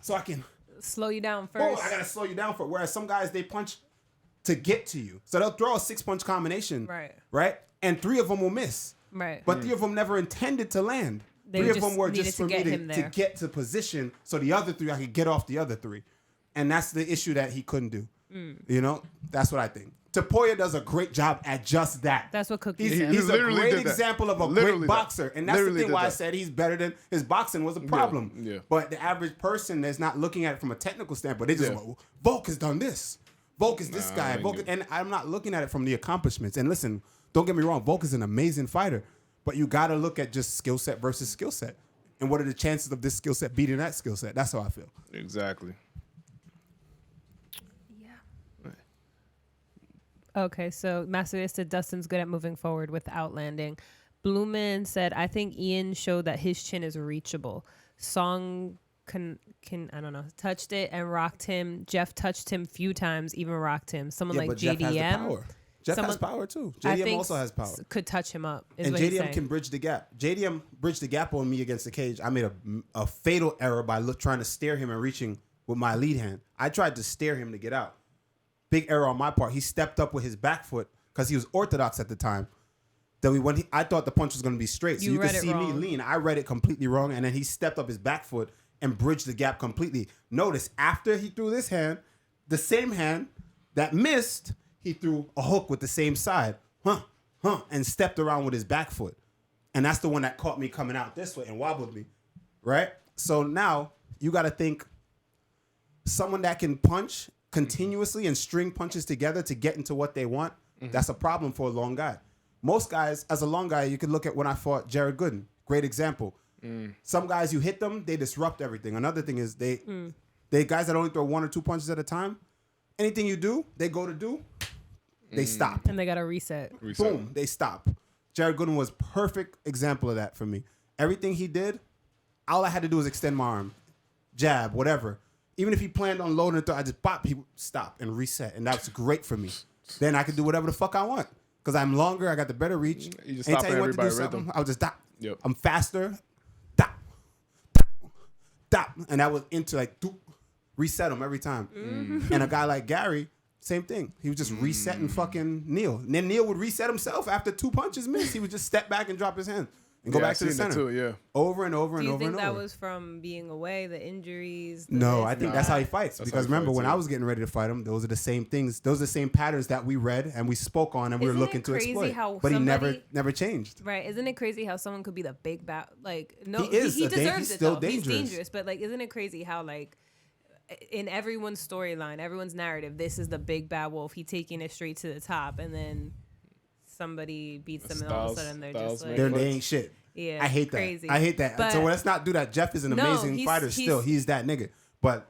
A: So I can
D: slow you down first.
A: I got to slow you down first. Whereas some guys, they punch to get to you. So they'll throw a 6-punch combination. Right. And 3 of them will miss.
D: Right.
A: But 3 of them never intended to land.
D: They
A: 3 of them were just for me
D: to
A: get to position. So the other 3, I could get off the other 3. And that's the issue that he couldn't do. That's what I think. Topuria does a great job at just that.
D: That's what Cookie said.
A: He's a great example of a great boxer. And that's the thing why I said he's better than his boxing was a problem.
B: Yeah.
A: But the average person that's not looking at it from a technical standpoint, they just go, Volk has done this. Volk is this guy. And I'm not looking at it from the accomplishments. And listen, don't get me wrong, Volk is an amazing fighter. But you got to look at just skill set versus skill set. And what are the chances of this skill set beating that skill set? That's how I feel.
B: Exactly.
D: Yeah. Okay, so Master said Dustin's good at moving forward without landing. Blumen said, I think Ian showed that his chin is reachable. Song can I don't know, touched it and rocked him. Geoff touched him few times, even rocked him. Someone like
A: but
D: JDM.
A: Geoff has the power. Geoff has power too. JDM also has power.
D: Could touch him up.
A: And JDM can bridge the gap. JDM bridged the gap on me against the cage. I made a fatal error by trying to stare him and reaching with my lead hand. I tried to stare him to get out. Big error on my part. He stepped up with his back foot because he was orthodox at the time. I thought the punch was going to be straight. So you could see me lean. I read it completely wrong. And then he stepped up his back foot and bridged the gap completely. Notice, after he threw this hand, the same hand that missed, he threw a hook with the same side. And stepped around with his back foot. And that's the one that caught me coming out this way and wobbled me. Right? So now, you got to think someone that can punch continuously and string punches together to get into what they want, that's a problem for a long guy. Most guys, as a long guy, you can look at when I fought Jared Gooden. Great example. Some guys, you hit them, they disrupt everything. Another thing is they guys that only throw 1 or 2 punches at a time, anything you do, they go to do, they stop.
D: And they got to reset.
A: Boom, they stop. Jared Gooden was perfect example of that for me. Everything he did, all I had to do was extend my arm, jab, whatever. Even if he planned on loading it, I just pop, he would stop and reset. And that's great for me. Then I could do whatever the fuck I want. Because I'm longer, I got the better reach.
B: You just stop everybody rhythm.
A: I'll just stop.
B: Yep.
A: I'm faster. Stop. And that was into like, reset him every time. And a guy like Gary, same thing. He was just resetting fucking Neal. And then Neal would reset himself after 2 punches missed. He would just step back and drop his hand. And go back to the center.
B: Too,
A: over and over and over and over.
D: Do you think that was from being away, the injuries?
A: No, I think that's how he fights. Because remember, when I was getting ready to fight him, those are the same things. Those are the same patterns that we read and we spoke on and we were looking to exploit. But he never changed.
D: Right. Isn't it crazy how someone could be the big bat? Like, no,
A: he is.
D: He deserves
A: he's
D: it,
A: still
D: though.
A: dangerous.
D: He's dangerous. But, like, isn't it crazy how, like, in everyone's storyline, everyone's narrative, this is the big bad wolf. He taking it straight to the top. And then somebody beats them and all of a sudden they're just like...
A: They ain't shit.
D: Yeah,
A: I hate
D: crazy.
A: that. I hate that. So let's not do that. Geoff is an amazing fighter still. He's that nigga. But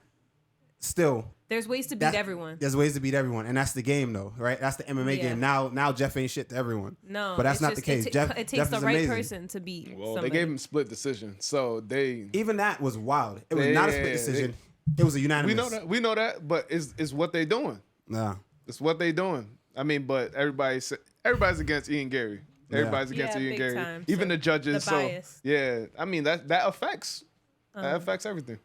A: still.
D: There's ways to beat everyone.
A: There's ways to beat everyone. And that's the game, though, right? That's the MMA game. Now Geoff ain't shit to everyone.
D: No.
A: But that's not the case.
D: It takes the right person to beat somebody.
B: They gave him split decision. So they...
A: Even that was wild. It was not a split decision. It was a unanimous.
B: We know that, but it's what they doing.
A: Nah.
B: It's what they doing. I mean, but everybody's against Ian Garry. Everybody's against Ian Garry.
D: Time.
B: Even the judges.
D: The bias.
B: I mean that affects everything.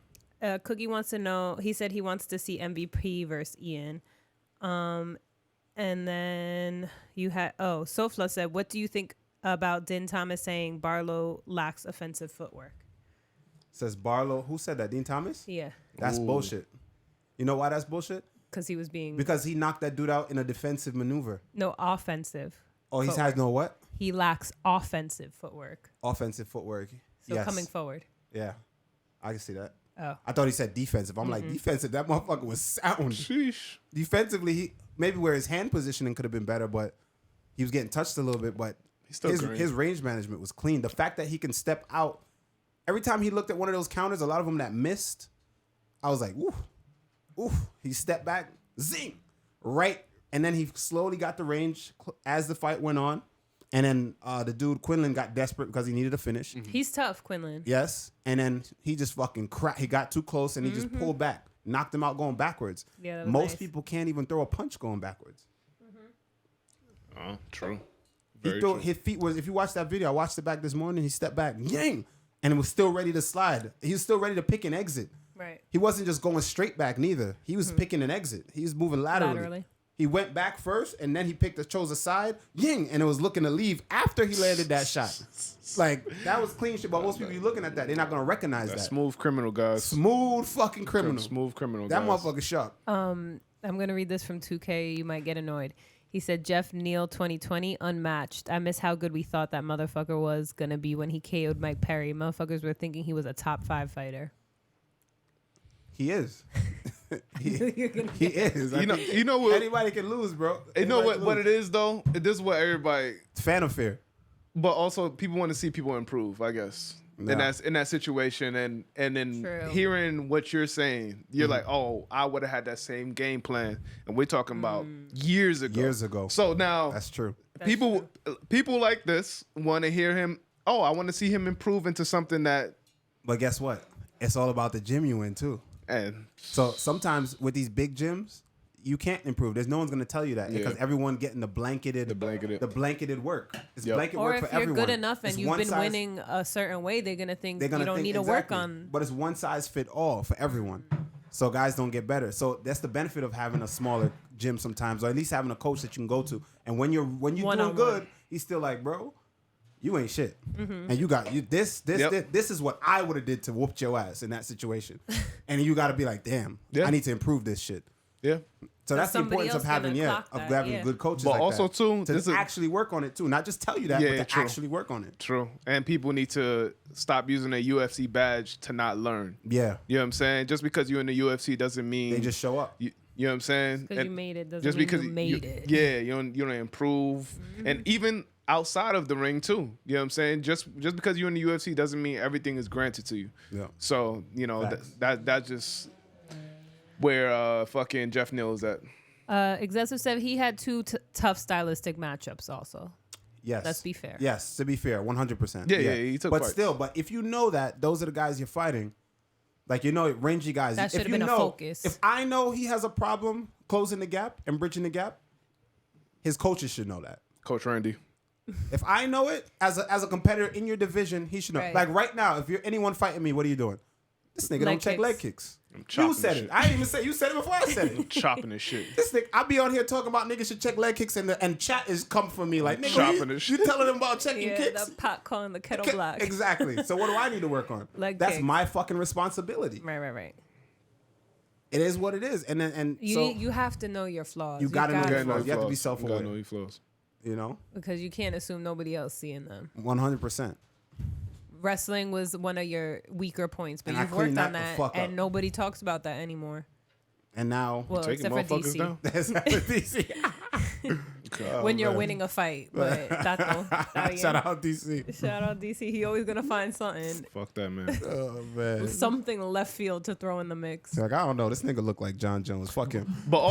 D: Cookie wants to know. He said he wants to see MVP versus Ian. And then you had Sofla said, what do you think about Din Thomas saying Barlow lacks offensive footwork?
A: Says Barlow. Who said that? Dean Thomas?
D: Yeah.
A: That's bullshit. You know why that's bullshit? Because he knocked that dude out in a defensive maneuver.
D: No, offensive.
A: Oh, he has no what?
D: He lacks offensive footwork.
A: Offensive footwork.
D: So coming forward.
A: Yeah. I can see that.
D: Oh.
A: I thought he said defensive. I'm like, defensive? That motherfucker was sound.
B: Sheesh.
A: Defensively, maybe where his hand positioning could have been better, but he was getting touched a little bit, but his range management was clean. The fact that he can step out, every time he looked at one of those counters, a lot of them that missed, I was like, ooh. He stepped back, zing, right. And then he slowly got the range as the fight went on. And then the dude, Quinlan, got desperate because he needed a finish.
D: He's tough, Quinlan.
A: Yes. And then he just fucking he got too close and he just pulled back. Knocked him out going backwards.
D: Yeah, that was
A: Most
D: nice.
A: people can't even throw a punch going backwards.
B: Oh, true.
A: His feet was, if you watch that video, I watched it back this morning, he stepped back, yang, and it was still ready to slide. He was still ready to pick an exit.
D: Right.
A: He wasn't just going straight back neither. He was picking an exit. He was moving laterally. He went back first, and then he chose a side, ying, and it was looking to leave after he landed that shot. Like, that was clean shit, but most people be looking at that. They're not going to recognize that.
B: Smooth criminal, guys.
A: Smooth fucking criminal.
B: Smooth criminal,
A: that
B: guys.
A: motherfucker sharp.
D: I'm going to read this from 2K. You might get annoyed. He said, Geoff Neal 2020, unmatched. I miss how good we thought that motherfucker was going to be when he KO'd Mike Perry. Motherfuckers were thinking he was a top 5 fighter.
A: He is. he is.
B: You know what?
A: Anybody can lose, bro.
B: You know what it is though? This is what everybody.
A: It's fan affair.
B: But also, people want to see people improve, I guess.
A: Yeah.
B: And that's in that situation, and then
D: True.
B: hearing what you're saying, you're like, oh, I would have had that same game plan, and we're talking about years ago.
A: Years ago.
B: So now
A: That's true.
B: people like this want to hear him. Oh, I want to see him improve into something that.
A: But guess what? It's all about the gym you in too.
B: And
A: So sometimes with these big gyms, you can't improve. There's no one's gonna tell you that because everyone getting the blanketed work. It's blanket
D: Or
A: work
D: if
A: for
D: you're
A: everyone.
D: good enough and
A: It's
D: you've
A: one
D: been
A: size-
D: winning a certain way, they're gonna think
A: they're gonna
D: you don't
A: think
D: need to work
A: exactly.
D: on.
A: But it's one size fit all for everyone. So guys don't get better. So that's the benefit of having a smaller gym sometimes, or at least having a coach that you can go to. And when you're doing
D: One-on-one.
A: good, he's still like, bro, you ain't shit. And you got this is what I would have did to whoop your ass in that situation. And you got to be like, damn, I need to improve this shit.
B: yeah.
A: So that's the
D: somebody
A: importance of
D: else
A: having
D: gonna clock that,
A: having good coaches.
B: But
A: like
B: also,
A: that.
B: too,
A: to
B: this is-
A: actually work on it too, not just tell you that,
B: Yeah,
A: but to
B: true.
A: actually work on it.
B: True. And people need to stop using a UFC badge to not learn.
A: Yeah,
B: You know what I'm saying? Just because you're in the UFC doesn't mean
A: they just show up.
B: you know what I'm saying?
D: Because you
B: And
D: made it doesn't
B: just
D: mean
B: because
D: you made it.
B: Yeah, you don't improve. And even outside of the ring too. You know what I'm saying? Just because you're in the UFC doesn't mean everything is granted to you.
A: Yeah.
B: So, you know,
A: Facts.
B: that's just where fucking Jeff Neal is at.
D: Excessive said he had two tough stylistic matchups also.
A: Yes.
D: Let's be fair.
A: Yes, to be fair, 100%.
B: Yeah, he took
A: But
B: fights.
A: still, if you know that those are the guys you're fighting, like rangy guys,
D: That
A: if
D: should've
A: you
D: been a
A: know,
D: focus.
A: if I know he has a problem closing the gap and bridging the gap, his coaches should know that.
B: Coach Randy.
A: If I know it as a competitor in your division, he should know.
D: Right.
A: Like right now, if you're anyone fighting me, what are you doing? This nigga don't check
D: kicks.
A: leg kicks.
B: chopping
A: You said
B: shit.
A: it. I didn't even say. You said it before I said it.
B: Chopping this shit.
A: This nigga, I be on here talking about niggas should check leg kicks and chat is come for me like nigga.
B: Chopping
A: You,
B: this
A: you
B: shit.
A: telling them about checking
D: Yeah,
A: kicks?
D: the pot calling the kettle
A: Okay,
D: black.
A: Exactly. So what do I need to work on?
D: Leg
A: That's
D: kicks.
A: my fucking responsibility.
D: Right.
A: It is what it is. And then
D: You have to know your flaws.
A: You gotta know your
B: gotta
A: flaws. You have to be
B: You
A: self-aware.
B: gotta know your flaws.
A: You know,
D: because you can't assume nobody else seeing them.
A: 100%.
D: Wrestling was one of your weaker points, but
A: And I
D: you've worked
A: cleaned
D: on
A: that the
D: that,
A: fuck up.
D: and nobody talks about that anymore.
A: And now
D: Well,
B: Taking
D: except for
B: motherfuckers
D: DC.
B: down.
A: that's not what DC.
D: When you're winning a fight, but that don't.
A: Shout out DC.
D: Shout out DC. He always gonna find something,
B: Fuck that, man.
A: Oh man.
D: something left field to throw in the mix.
A: Like I don't know. This nigga look like John Jones. Fuck him.
B: But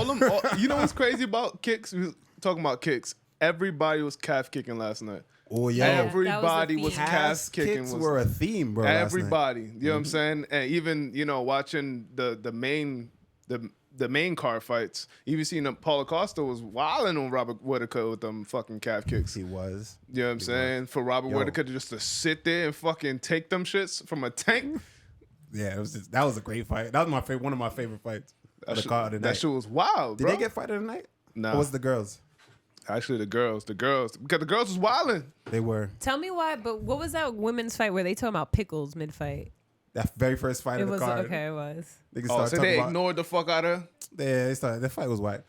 B: you know what's crazy about kicks? We was talking about kicks. Everybody was calf kicking last night.
A: Oh yeah.
B: Everybody
D: that was
B: was
D: the theme.
B: calf kicking.
A: Kicks were a theme, bro. last night.
B: Everybody. You know what I'm saying? And even, watching the main car fights, even seeing Paulo Costa was wilding on Robert Whittaker with them fucking calf kicks.
A: He was.
B: You know what I'm saying? For Robert
A: Yo.
B: Whittaker just to sit there and fucking take them shits from a tank.
A: Yeah, that was a great fight. That was one of my favorite fights. Of the card of the
B: That
A: night.
B: shit was wild,
A: Did
B: bro.
A: they get fight of the night?
B: Nah.
A: Or was it the girls?
B: Actually, the girls. Because the girls was wilding.
A: They were.
D: Tell me why, but what was that women's fight where they talking about pickles mid fight?
A: That very first fight
D: It
A: of the
D: was
A: card.
D: okay. It was.
A: Niggas
B: Oh,
A: started
B: so
A: talking
B: they
A: about.
B: ignored the fuck out of her.
A: Yeah, they started. The fight was white.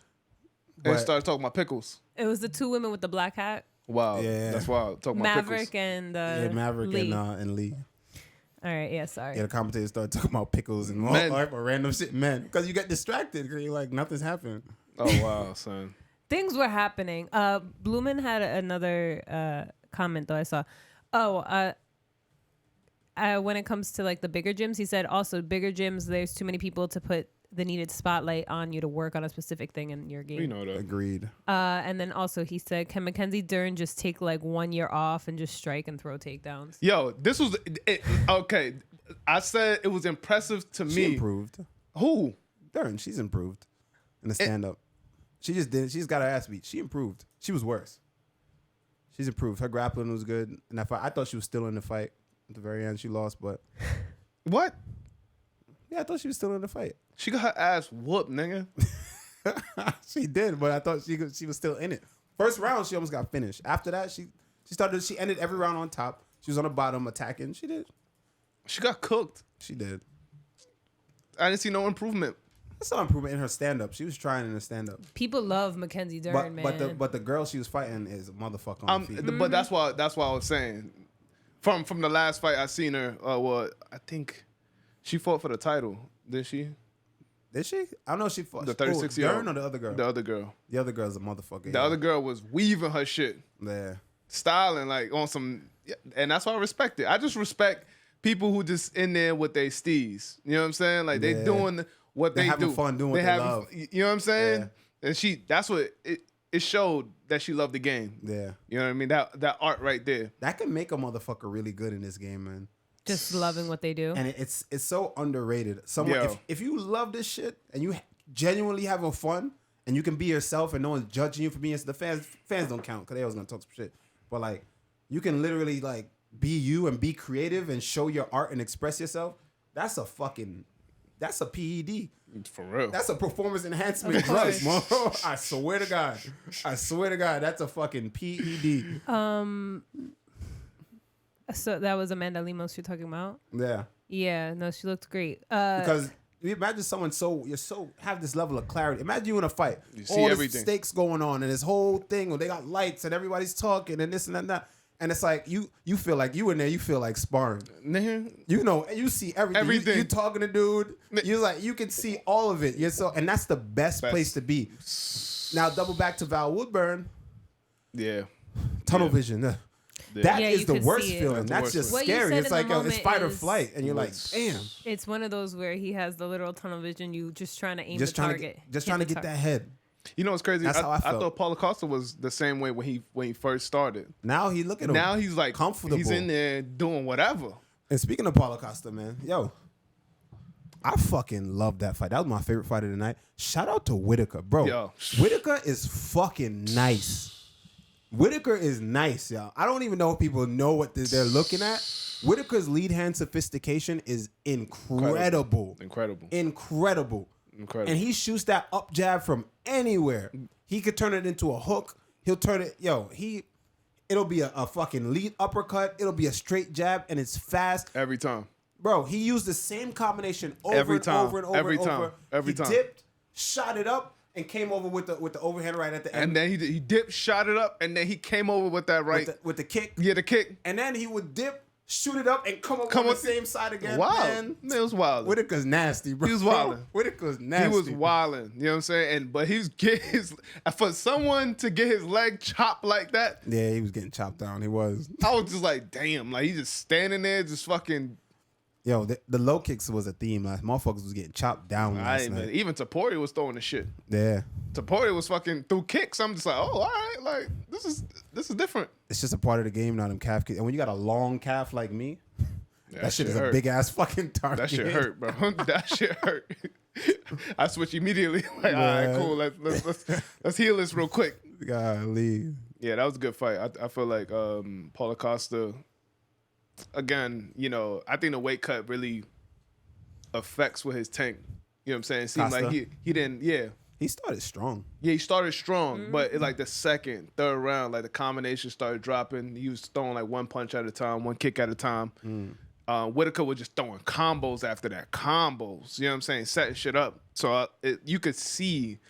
B: They
A: But-
B: started talking about pickles.
D: It was the two women with the black hat,
B: Wow.
A: Yeah.
B: That's wild. Talking about
D: Maverick
B: pickles.
D: and
A: Yeah, Maverick
D: Lee.
A: and Lee.
D: All right, yeah, sorry.
A: Yeah, the commentators started talking about pickles and all
B: Men.
A: type of random shit, man. Because you get distracted because you're like, nothing's happening.
B: Oh, wow, son.
D: Things were happening. Blumen had another comment though I saw. When it comes to like the bigger gyms, he said also bigger gyms, there's too many people to put the needed spotlight on you to work on a specific thing in your game.
B: We know that.
A: Agreed.
D: And then also he said, can Mackenzie Dern just take like 1 year off and just strike and throw takedowns?
B: Yo, this was it. Okay. I said it was impressive to
A: She
B: me.
A: improved.
B: Who?
A: Dern, she's improved in the stand up. She just did. She's got her ass beat. She improved. She was worse. She's improved. Her grappling was good. And I thought she was still in the fight. At the very end, she lost, but
B: What?
A: yeah, I thought she was still in the fight.
B: She got her ass whooped, nigga.
A: She did, but I thought she was still in it. First round, she almost got finished. After that, she ended every round on top. She was on the bottom attacking. She did.
B: She got cooked.
A: She did.
B: I didn't see no improvement.
A: I saw improvement in her stand up. She was trying in her stand up.
D: People love Mackenzie Dern, man.
A: But the girl she was fighting is a motherfucker on the feet.
B: But that's why I was saying. From the last fight I seen her, I think she fought for the title, didn't she?
A: Did she? I don't know. She fought
B: The 36-year-old.
A: Dern or the other girl.
B: The other girl.
A: The other girl's a motherfucker.
B: The other girl was weaving her shit.
A: Yeah.
B: styling like on some, and that's why I respect it. I just respect people who just in there with their steez. You know what I'm saying? Like they doing what they do.
A: Having fun doing what they love.
B: You know what I'm saying?
A: Yeah.
B: And that's what it showed that she loved the game.
A: Yeah.
B: You know what I mean? That art right there.
A: That can make a motherfucker really good in this game, man.
D: Just loving what they do.
A: And it's so underrated. Someone if you love this shit and you genuinely having fun and you can be yourself and no one's judging you for being, the fans don't count because they always gonna talk some shit. But like you can literally like be you and be creative and show your art and express yourself. That's a PED.
B: For real.
A: That's a performance enhancement drug, bro. I swear to God. That's a fucking PED.
D: So that was Amanda Lemos you're talking about?
A: Yeah.
D: Yeah, no, she looked great.
A: Because you imagine someone have this level of clarity. Imagine you in a fight.
B: You see
A: all
B: everything.
A: This stakes going on and this whole thing where they got lights and everybody's talking and this and that. And it's like you feel like you in there, you feel like sparring. You know, you see everything. You talking to dude. You like you can see all of it. And that's the best place to be. Now double back to Val Woodburn.
B: Yeah.
A: Tunnel vision. That is the worst feeling. That's just
D: what
A: scary. It's like it's fight or flight, and you're like, damn.
D: It's one of those where he has the literal tunnel vision. You just trying to aim the target.
A: Trying to get that head.
B: You know what's crazy?
A: That's how I felt.
B: I thought Paulo Costa was the same way when he first started.
A: Now he look at him.
B: Now he's like
A: comfortable.
B: He's in there doing whatever.
A: And speaking of Paulo Costa, man, I fucking love that fight. That was my favorite fight of the night. Shout out to Whittaker, bro.
B: Yo.
A: Whittaker is fucking nice. Whittaker is nice, y'all. I don't even know if people know what they're looking at. Whittaker's lead hand sophistication is incredible. Incredible. And he shoots that up jab from anywhere. He could turn it into a hook. He'll turn it, it'll be a fucking lead uppercut. It'll be a straight jab, and it's fast.
B: Every time.
A: Bro, he used the same combination over
B: Every
A: and
B: time.
A: over and over
B: Every
A: and
B: time.
A: over.
B: Every
A: he
B: time.
A: dipped, shot it up, and came over with the overhand right at the end.
B: And then he dipped, shot it up, and then he came over with that right.
A: With the kick.
B: Yeah, the kick.
A: And then he would dip, shoot it up, and come on the same side again.
B: Wow.
A: Man,
B: it was wild.
A: Whittaker's nasty, bro.
B: He was wilding.
A: Whittaker's nasty.
B: He was wilding. You know what I'm saying? But he was for someone to get his leg chopped like that.
A: Yeah, he was getting chopped down. He was.
B: I was just like, damn. Like, he just standing there, just fucking.
A: Yo, the low kicks was a theme. Like, motherfuckers was getting chopped down last night.
B: Even Topuria was throwing the shit.
A: Yeah.
B: Topuria was fucking through kicks. I'm just like, oh, all right. Like, this is different.
A: It's just a part of the game now, them calf kicks. And when you got a long calf like me, that shit is
B: hurt.
A: a big ass fucking target.
B: That shit hurt, bro. That shit hurt. I switch immediately. Like, all right, cool. Let's heal this real quick.
A: Golly.
B: Yeah, that was a good fight. I feel like Paulo Costa, again, I think the weight cut really affects with his tank. You know what I'm saying? It seemed
A: Costa?
B: like he didn't, yeah.
A: He started strong.
B: Yeah, he started strong, but it, like the second, third round, like the combination started dropping. He was throwing like one punch at a time, one kick at a time. Whittaker was just throwing combos after that. Combos, you know what I'm saying? Setting shit up. So you could see,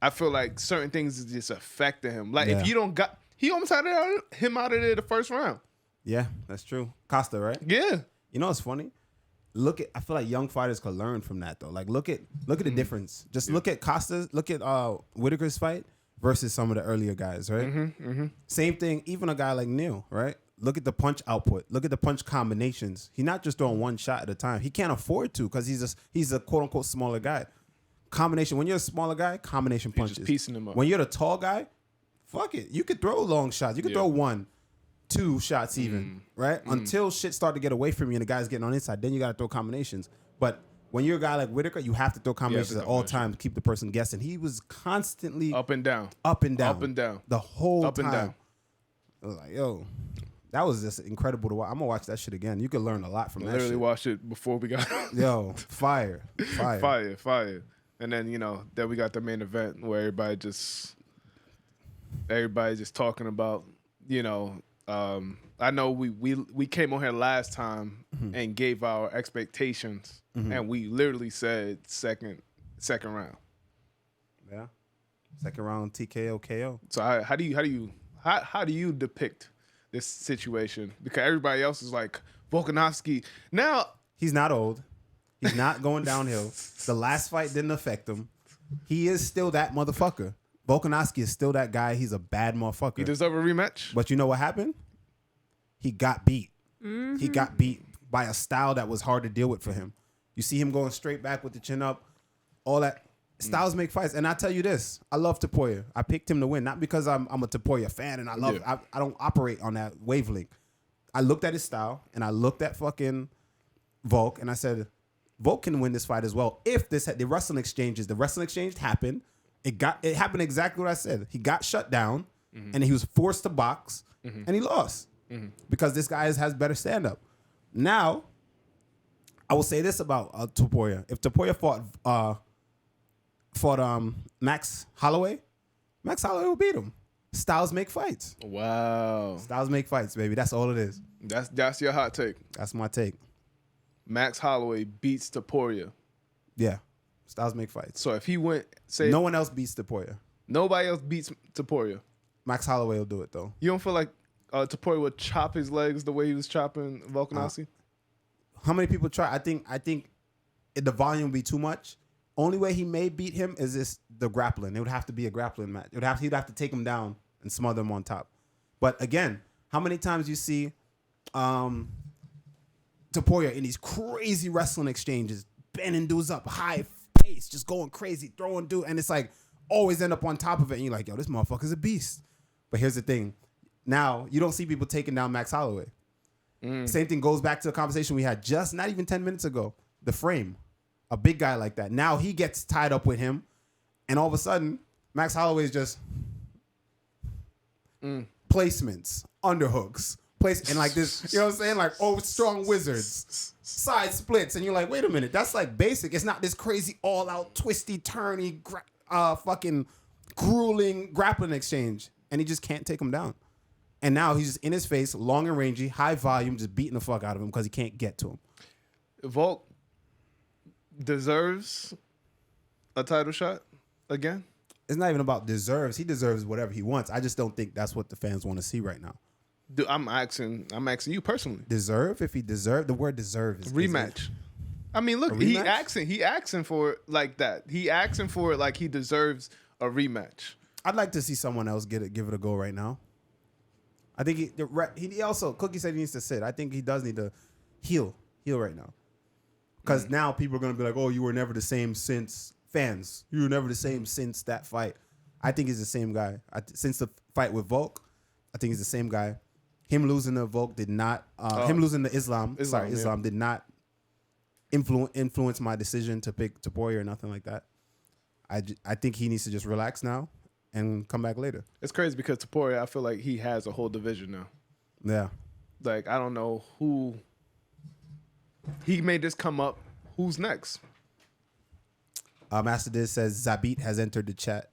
B: I feel like certain things is just affecting him. Like if you don't he almost had him out of there the first round.
A: Yeah, that's true. Costa, right?
B: Yeah.
A: You know what's funny? I feel like young fighters could learn from that though. Like look at the difference. Just look at Whittaker's fight versus some of the earlier guys, right? Same thing, even a guy like Neal, right? Look at the punch output. Look at the punch combinations. He's not just throwing one shot at a time. He can't afford to because he's a quote unquote smaller guy. Combination. When you're a smaller guy, combination punches.
B: Just piecing him up.
A: When you're the tall guy, fuck it. You could throw long shots. You could throw 1, 2 shots even, right? Until shit start to get away from you and the guy's getting on inside, then you got to throw combinations. But when you're a guy like Whittaker, you have to throw combinations at all times to keep the person guessing. He was constantly
B: up and down.
A: The whole
B: up
A: time.
B: And down.
A: I was like, yo, that was just incredible to watch. I'm going to watch that shit again. You could learn a lot from that shit.
B: Literally watched it before we got
A: Yo, fire.
B: And then, then we got the main event where everybody's just talking about, I know we came on here last time and gave our expectations, and we literally said second round.
A: Yeah, second round TKO KO.
B: So how do you depict this situation? Because everybody else is like Volkanovski. Now
A: he's not old. He's not going downhill. The last fight didn't affect him. He is still that motherfucker. Volkanovski is still that guy. He's a bad motherfucker.
B: He deserve a rematch.
A: But you know what happened? He got beat.
D: Mm-hmm.
A: He got beat by a style that was hard to deal with for him. You see him going straight back with the chin up, all that. Styles make fights. And I tell you this, I love Topuria. I picked him to win, not because I'm a Topuria fan and I don't operate on that wavelength. I looked at his style and I looked at fucking Volk and I said, Volk can win this fight as well. If the wrestling exchange happened. It happened exactly what I said. He got shut down and he was forced to box and he lost because this guy has better stand-up. Now, I will say this about Topuria. If Topuria fought Max Holloway will beat him. Styles make fights.
B: Wow.
A: Styles make fights, baby. That's all it is.
B: That's your hot take.
A: That's my take.
B: Max Holloway beats Topuria.
A: Yeah. Styles make fights.
B: So if he went, say...
A: No one else beats Topuria.
B: Nobody else beats Topuria.
A: Max Holloway will do it, though.
B: You don't feel like Topuria would chop his legs the way he was chopping Volkanovski?
A: How many people try? I think the volume would be too much. Only way he may beat him is the grappling. It would have to be a grappling match. He'd have to take him down and smother him on top. But again, how many times you see Topuria in these crazy wrestling exchanges, bending dudes up, high pace, just going crazy, throwing dude, and it's like always end up on top of it, and you're like, yo, this motherfucker's a beast. But here's the thing. Now, you don't see people taking down Max Holloway. Same thing goes back to the conversation we had just not even 10 minutes ago. The frame. A big guy like that. Now he gets tied up with him, and all of a sudden, Max Holloway is just placements, underhooks, and like this, you know what I'm saying? Like, strong wizards, side splits, and you're like, wait a minute, that's like basic. It's not this crazy all-out, twisty, turny, fucking grueling grappling exchange, and he just can't take him down. And now he's just in his face, long and rangy, high volume, just beating the fuck out of him because he can't get to him.
B: Volk deserves a title shot again?
A: It's not even about deserves. He deserves whatever he wants. I just don't think that's what the fans want to see right now.
B: Dude, I'm asking you personally.
A: Deserve? If he deserved, the word deserve is
B: rematch. I mean, look, he asking for it like that. He asking for it like he deserves a rematch.
A: I'd like to see someone else give it a go right now. I think he also, Cookie said he needs to sit. I think he does need to heal right now. Because now people are going to be like, oh, you were never the same since fans. You were never the same since that fight. I think he's the same guy. Since the fight with Volk, I think he's the same guy. Him losing to Volk did not, him losing to Islam did not influence my decision to pick Topuria or nothing like that. I think he needs to just relax now and come back later.
B: It's crazy because Topuria, I feel like he has a whole division now.
A: Yeah.
B: Like, I don't know who... He made this come up. Who's next?
A: Master Diz says Zabit has entered the chat.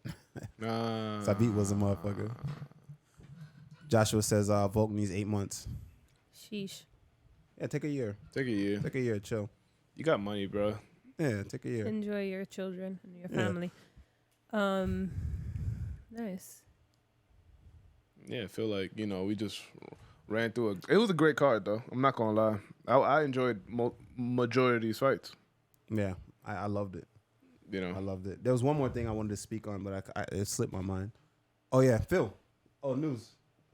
A: Zabit was a motherfucker. Joshua says Volk needs 8 months.
D: Sheesh.
A: Yeah, take a year.
B: Take a year.
A: Chill.
B: You got money, bro.
A: Yeah, take a year.
D: Enjoy your children and your family. Nice.
B: Yeah, I feel like, we just ran through it was a great card, though. I'm not going to lie. I enjoyed majority of these fights.
A: Yeah, I loved it.
B: I
A: loved it. There was one more thing I wanted to speak on, but it slipped my mind. Oh, yeah, Phil. Oh, news.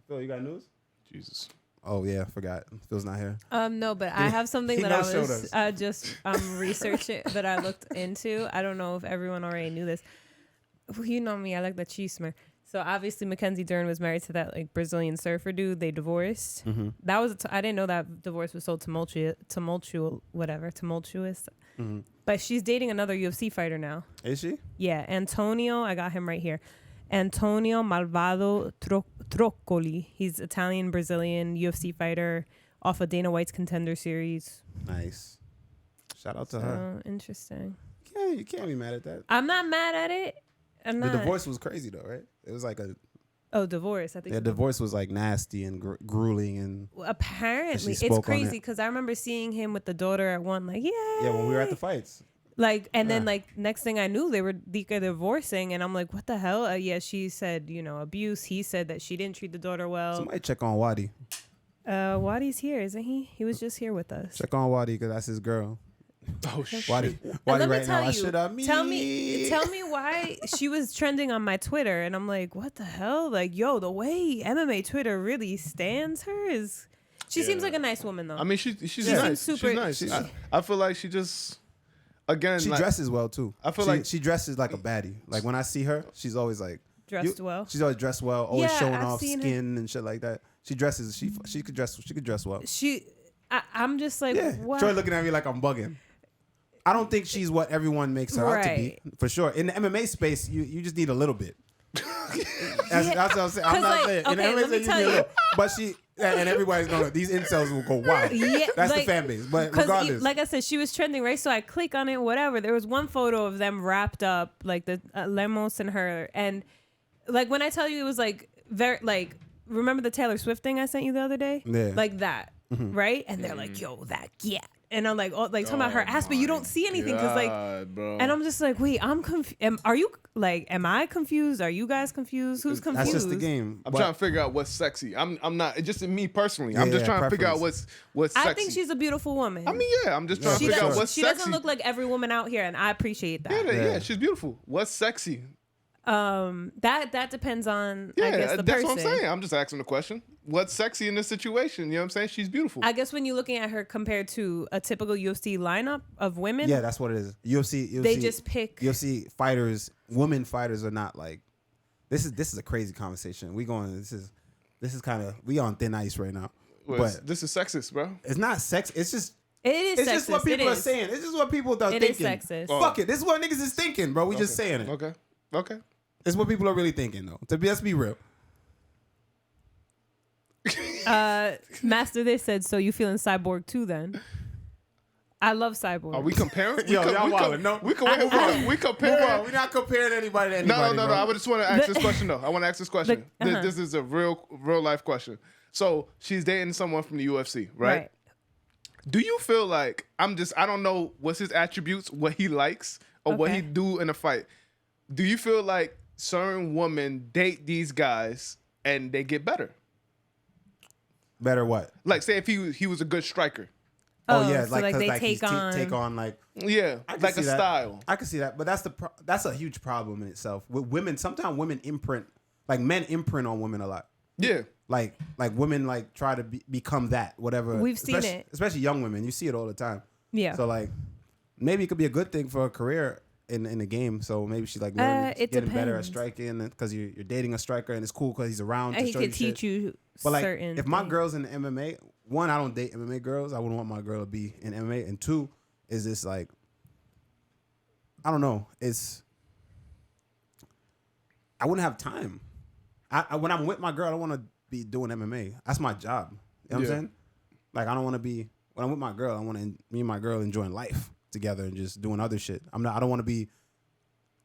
A: Phil, you got news?
B: Jesus.
A: Oh, yeah, forgot. Phil's not here.
D: No, but I have something that I was just researching that I looked into. I don't know if everyone already knew this. You know me, I like the chisme. So obviously Mackenzie Dern was married to that Brazilian surfer dude. They divorced. Mm-hmm. That was I didn't know that divorce was so tumultuous. Mm-hmm. But she's dating another UFC fighter now.
A: Is she?
D: Yeah, Antonio. I got him right here. Antonio Malvado Troccoli. He's Italian Brazilian UFC fighter off of Dana White's Contender Series.
A: Nice. Shout out to her.
D: Interesting.
A: Yeah, you can't be mad at that.
D: I'm not mad at it.
A: The divorce was crazy though, right? It was like
D: divorce. I think.
A: Yeah, divorce was like nasty and grueling and.
D: Well, apparently, it's crazy because I remember seeing him with the daughter at one. Like, yeah.
A: Yeah, when we were at the fights.
D: Then next thing I knew, they were divorcing, and I'm like, what the hell? Yeah, she said abuse. He said that she didn't treat the daughter well.
A: Somebody check on Wadi.
D: Wadi's here, isn't he? He was just here with us.
A: Check on Wadi because that's his girl.
B: Oh shit!
A: Why
D: let me
A: right now?
D: tell
A: I should have
D: Tell me why she was trending on my Twitter, and I'm like, what the hell? Like, yo, the way MMA Twitter really stands her is. She seems like a nice woman though.
B: I mean, she's nice.
D: Super,
B: She's nice. I feel like she just again.
A: She
B: like,
A: dresses well too.
B: I feel like
A: she dresses like a baddie. Like when I see her, she's always like
D: dressed well.
A: She's always dressed well, always showing
D: I've
A: off
D: seen
A: skin and shit like that. She dresses. She could dress well.
D: I'm just like,
A: Yeah.
D: what?
A: Troy looking at me like I'm bugging. I don't think she's what everyone makes her out to be. For sure. In the MMA space, you just need a little bit. That's what I'm saying. I'm not saying. In the MMA space, you need a little. But she and everybody's going. These incels will go wild.
D: Yeah,
A: that's
D: like,
A: the fan base. But regardless,
D: like I said, she was trending, right? So I click on it, whatever. There was one photo of them wrapped up, like the Lemos and her, and like when I tell you, it was like very like. Remember the Taylor Swift thing I sent you the other day?
A: Yeah.
D: Like that, right? And they're like, "Yo, that yeah." And I'm like, oh, like talking about her ass, but you don't see anything because like,
B: bro.
D: and I'm just like, wait, I'm confused. Are you like, am I confused? Are you guys confused? Who's confused?
A: that's just the game.
B: I'm trying to figure out what's sexy. I'm not just me personally. I'm just trying to figure out what's sexy.
D: I think she's a beautiful woman.
B: I mean, yeah, I'm just trying to figure out what's
D: she
B: sexy.
D: She doesn't look like every woman out here, and I appreciate that.
B: Yeah, she's beautiful. What's sexy?
D: That depends on I guess the
B: that's
D: person.
B: what I'm saying. I'm just asking the question. What's sexy in this situation? You know what I'm saying? She's beautiful.
D: I guess when you're looking at her compared to a typical UFC lineup of women,
A: Yeah, that's what it is. UFC
D: they just pick
A: UFC fighters. Women fighters are not like. This is a crazy conversation. This is kind of we on thin ice right now. But
B: this is sexist, bro.
A: it's not sex. It's just.
D: It is
A: It's
D: sexist.
A: just what people are saying. It's just what people are thinking.
D: It is sexist.
A: Fuck it. This is what niggas is thinking, bro. We just saying it.
B: Okay.
A: It's what people are really thinking, though. Let's be real.
D: Master, they said, so you feeling Cyborg too then? I love Cyborg.
B: Are we comparing?
A: Yo, y'all wildin'. No.
B: We comparing.
A: We're not comparing anybody to anybody.
B: No. I just want to ask this question, though. I want to ask this question. This is a real life question. So she's dating someone from the UFC, right? Do you feel like I don't know what's his attributes, what he likes, or what he do in a fight. Do you feel like certain women date these guys and they get better?
A: Better what?
B: Like, say if he was a good striker.
A: Oh yeah,
D: so like they take on
A: like
B: like a style.
A: I can see that, but that's a huge problem in itself. With women, sometimes women imprint, like men imprint on women a lot.
B: Yeah.
A: Like women like try to become that, whatever.
D: We've seen it.
A: Especially young women. You see it all the time.
D: Yeah.
A: So like maybe it could be a good thing for a career in the game. So maybe she like learning, getting better at striking because you're dating a striker and it's cool because he's around
D: and
A: to
D: he
A: show
D: could
A: you
D: teach you
A: But like
D: certain
A: if my
D: things.
A: girl's in the MMA, one, I don't date MMA girls. I wouldn't want my girl to be in MMA. And two, is this like I don't know. I wouldn't have time. I when I'm with my girl, I don't want to be doing MMA. That's my job. You know what I'm saying? Like I don't want to be when I'm with my girl. I want me and my girl enjoying life together and just doing other shit. I don't want to be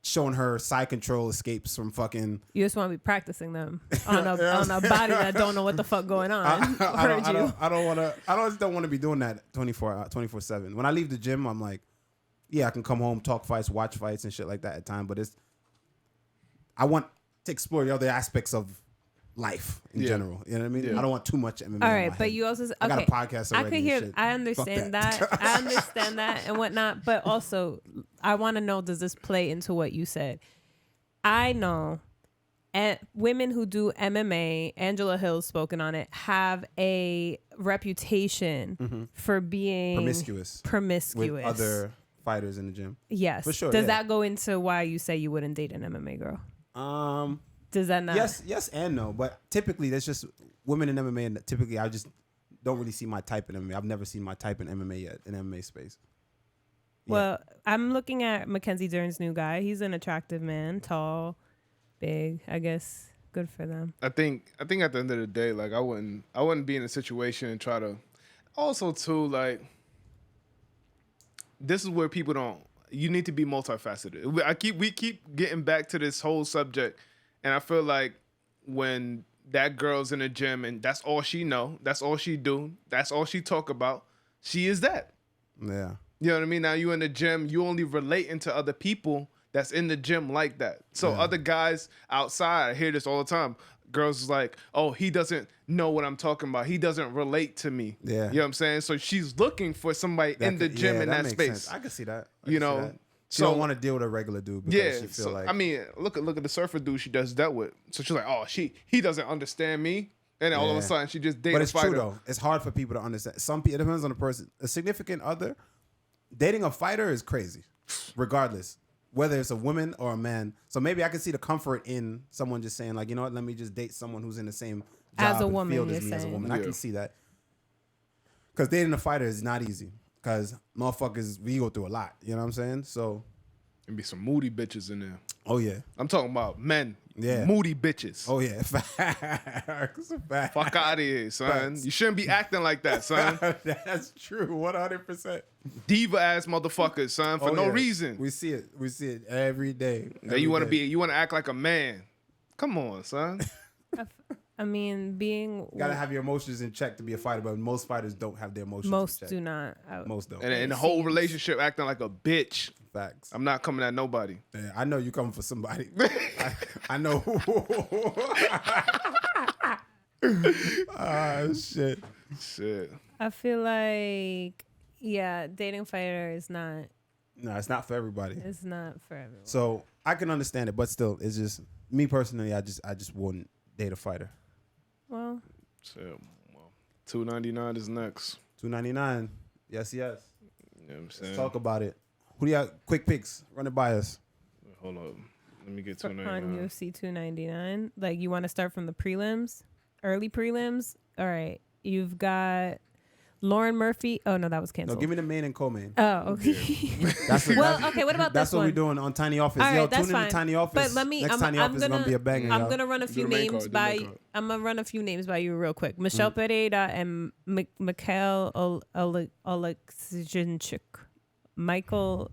A: showing her side control escapes from fucking.
D: You just want to be practicing them on a body that don't know what the fuck going on.
A: I don't want to be doing that 24/7. When I leave the gym, I'm like, yeah, I can come home, talk fights, watch fights and shit like that at time. But I want to explore the other aspects of life in general. You know what I mean? Yeah. I don't want too much MMA.
D: All right, but you also
A: I got a podcast already.
D: I could hear. I understand that. I understand that and whatnot. But also, I want to know: does this play into what you said? I know, women who do MMA, Angela Hill's spoken on it, have a reputation for being promiscuous
A: with other fighters in the gym.
D: Yes,
A: for sure.
D: Does that go into why you say you wouldn't date an MMA girl? Does that not?
A: Yes and no. But typically, there's just women in MMA, and typically I just don't really see my type in MMA. I've never seen my type in MMA yet, in MMA space. Yeah.
D: Well, I'm looking at Mackenzie Dern's new guy. He's an attractive man, tall, big. I guess good for them.
B: I think at the end of the day, like I wouldn't be in a situation and try to. Also, too, like this is where people don't. You need to be multifaceted. We keep getting back to this whole subject. And I feel like when that girl's in the gym and that's all she know, that's all she do, that's all she talk about, she is that.
A: Yeah.
B: You know what I mean? Now you in the gym, you only relating to other people that's in the gym like that. So other guys outside, I hear this all the time. girls is like, oh, he doesn't know what I'm talking about. He doesn't relate to me.
A: Yeah.
B: You know what I'm saying? So she's looking for somebody in the gym in that
A: makes
B: space.
A: Sense. I can see that. She
B: So
A: don't want to deal with a regular dude because she feel like.
B: I mean, look at the surfer dude she does that with. So she's like, oh, he doesn't understand me. And then all of a sudden she just dated a fighter.
A: But it's true though. It's hard for people to understand. Some people, it depends on the person. A significant other, dating a fighter is crazy, regardless. Whether it's a woman or a man. So maybe I can see the comfort in someone just saying like, you know what, let me just date someone who's in the same job
D: as a
A: and
D: woman,
A: field as me as a woman. I can see that. Because dating a fighter is not easy. Because motherfuckers, we go through a lot. You know what I'm saying? So.
B: There'd be some moody bitches in there.
A: Oh, yeah.
B: I'm talking about men.
A: Yeah.
B: Moody bitches.
A: Oh, yeah. Facts.
B: Fuck out of here, son. Facts. You shouldn't be acting like that, son.
A: That's true. 100%.
B: Diva ass motherfuckers, son, for no reason.
A: We see it. We see it every day.
B: You want to act like a man. Come on, son.
D: I mean,
A: you gotta have your emotions in check to be a fighter, but most fighters don't have their emotions
D: most
A: in check.
D: do not.
A: Most don't.
B: And in the whole relationship acting like a bitch.
A: Facts.
B: I'm not coming at nobody.
A: Yeah, I know you coming for somebody. I know. Shit.
D: I feel like, dating fighter is not.
A: No, it's not for everybody.
D: It's not for everyone.
A: So I can understand it, but still, it's just me personally. I just wouldn't date a fighter.
D: Well,
B: $299 is next.
A: $299. Yes. You know what I'm saying? Let's talk about it. Who do you have? Quick picks. Run it by us.
B: Hold up. Let me get $299.
D: On UFC 299. Like, you want to start from the prelims? Early prelims? All right. You've got Lauren Murphy. Oh, no, that was canceled.
A: No, give me the main and co-main.
D: Oh, okay. Okay, what about
A: that's
D: this one?
A: what we're doing on Tiny Office.
D: All right,
A: tune in to Tiny Office.
D: But let me,
A: Next Tiny Office is going to be a banger.
D: I'm going to run a few names by, I'm going to run a few names by you real quick. Michelle Pereira and Mikhail Oleksiejczuk. Michael...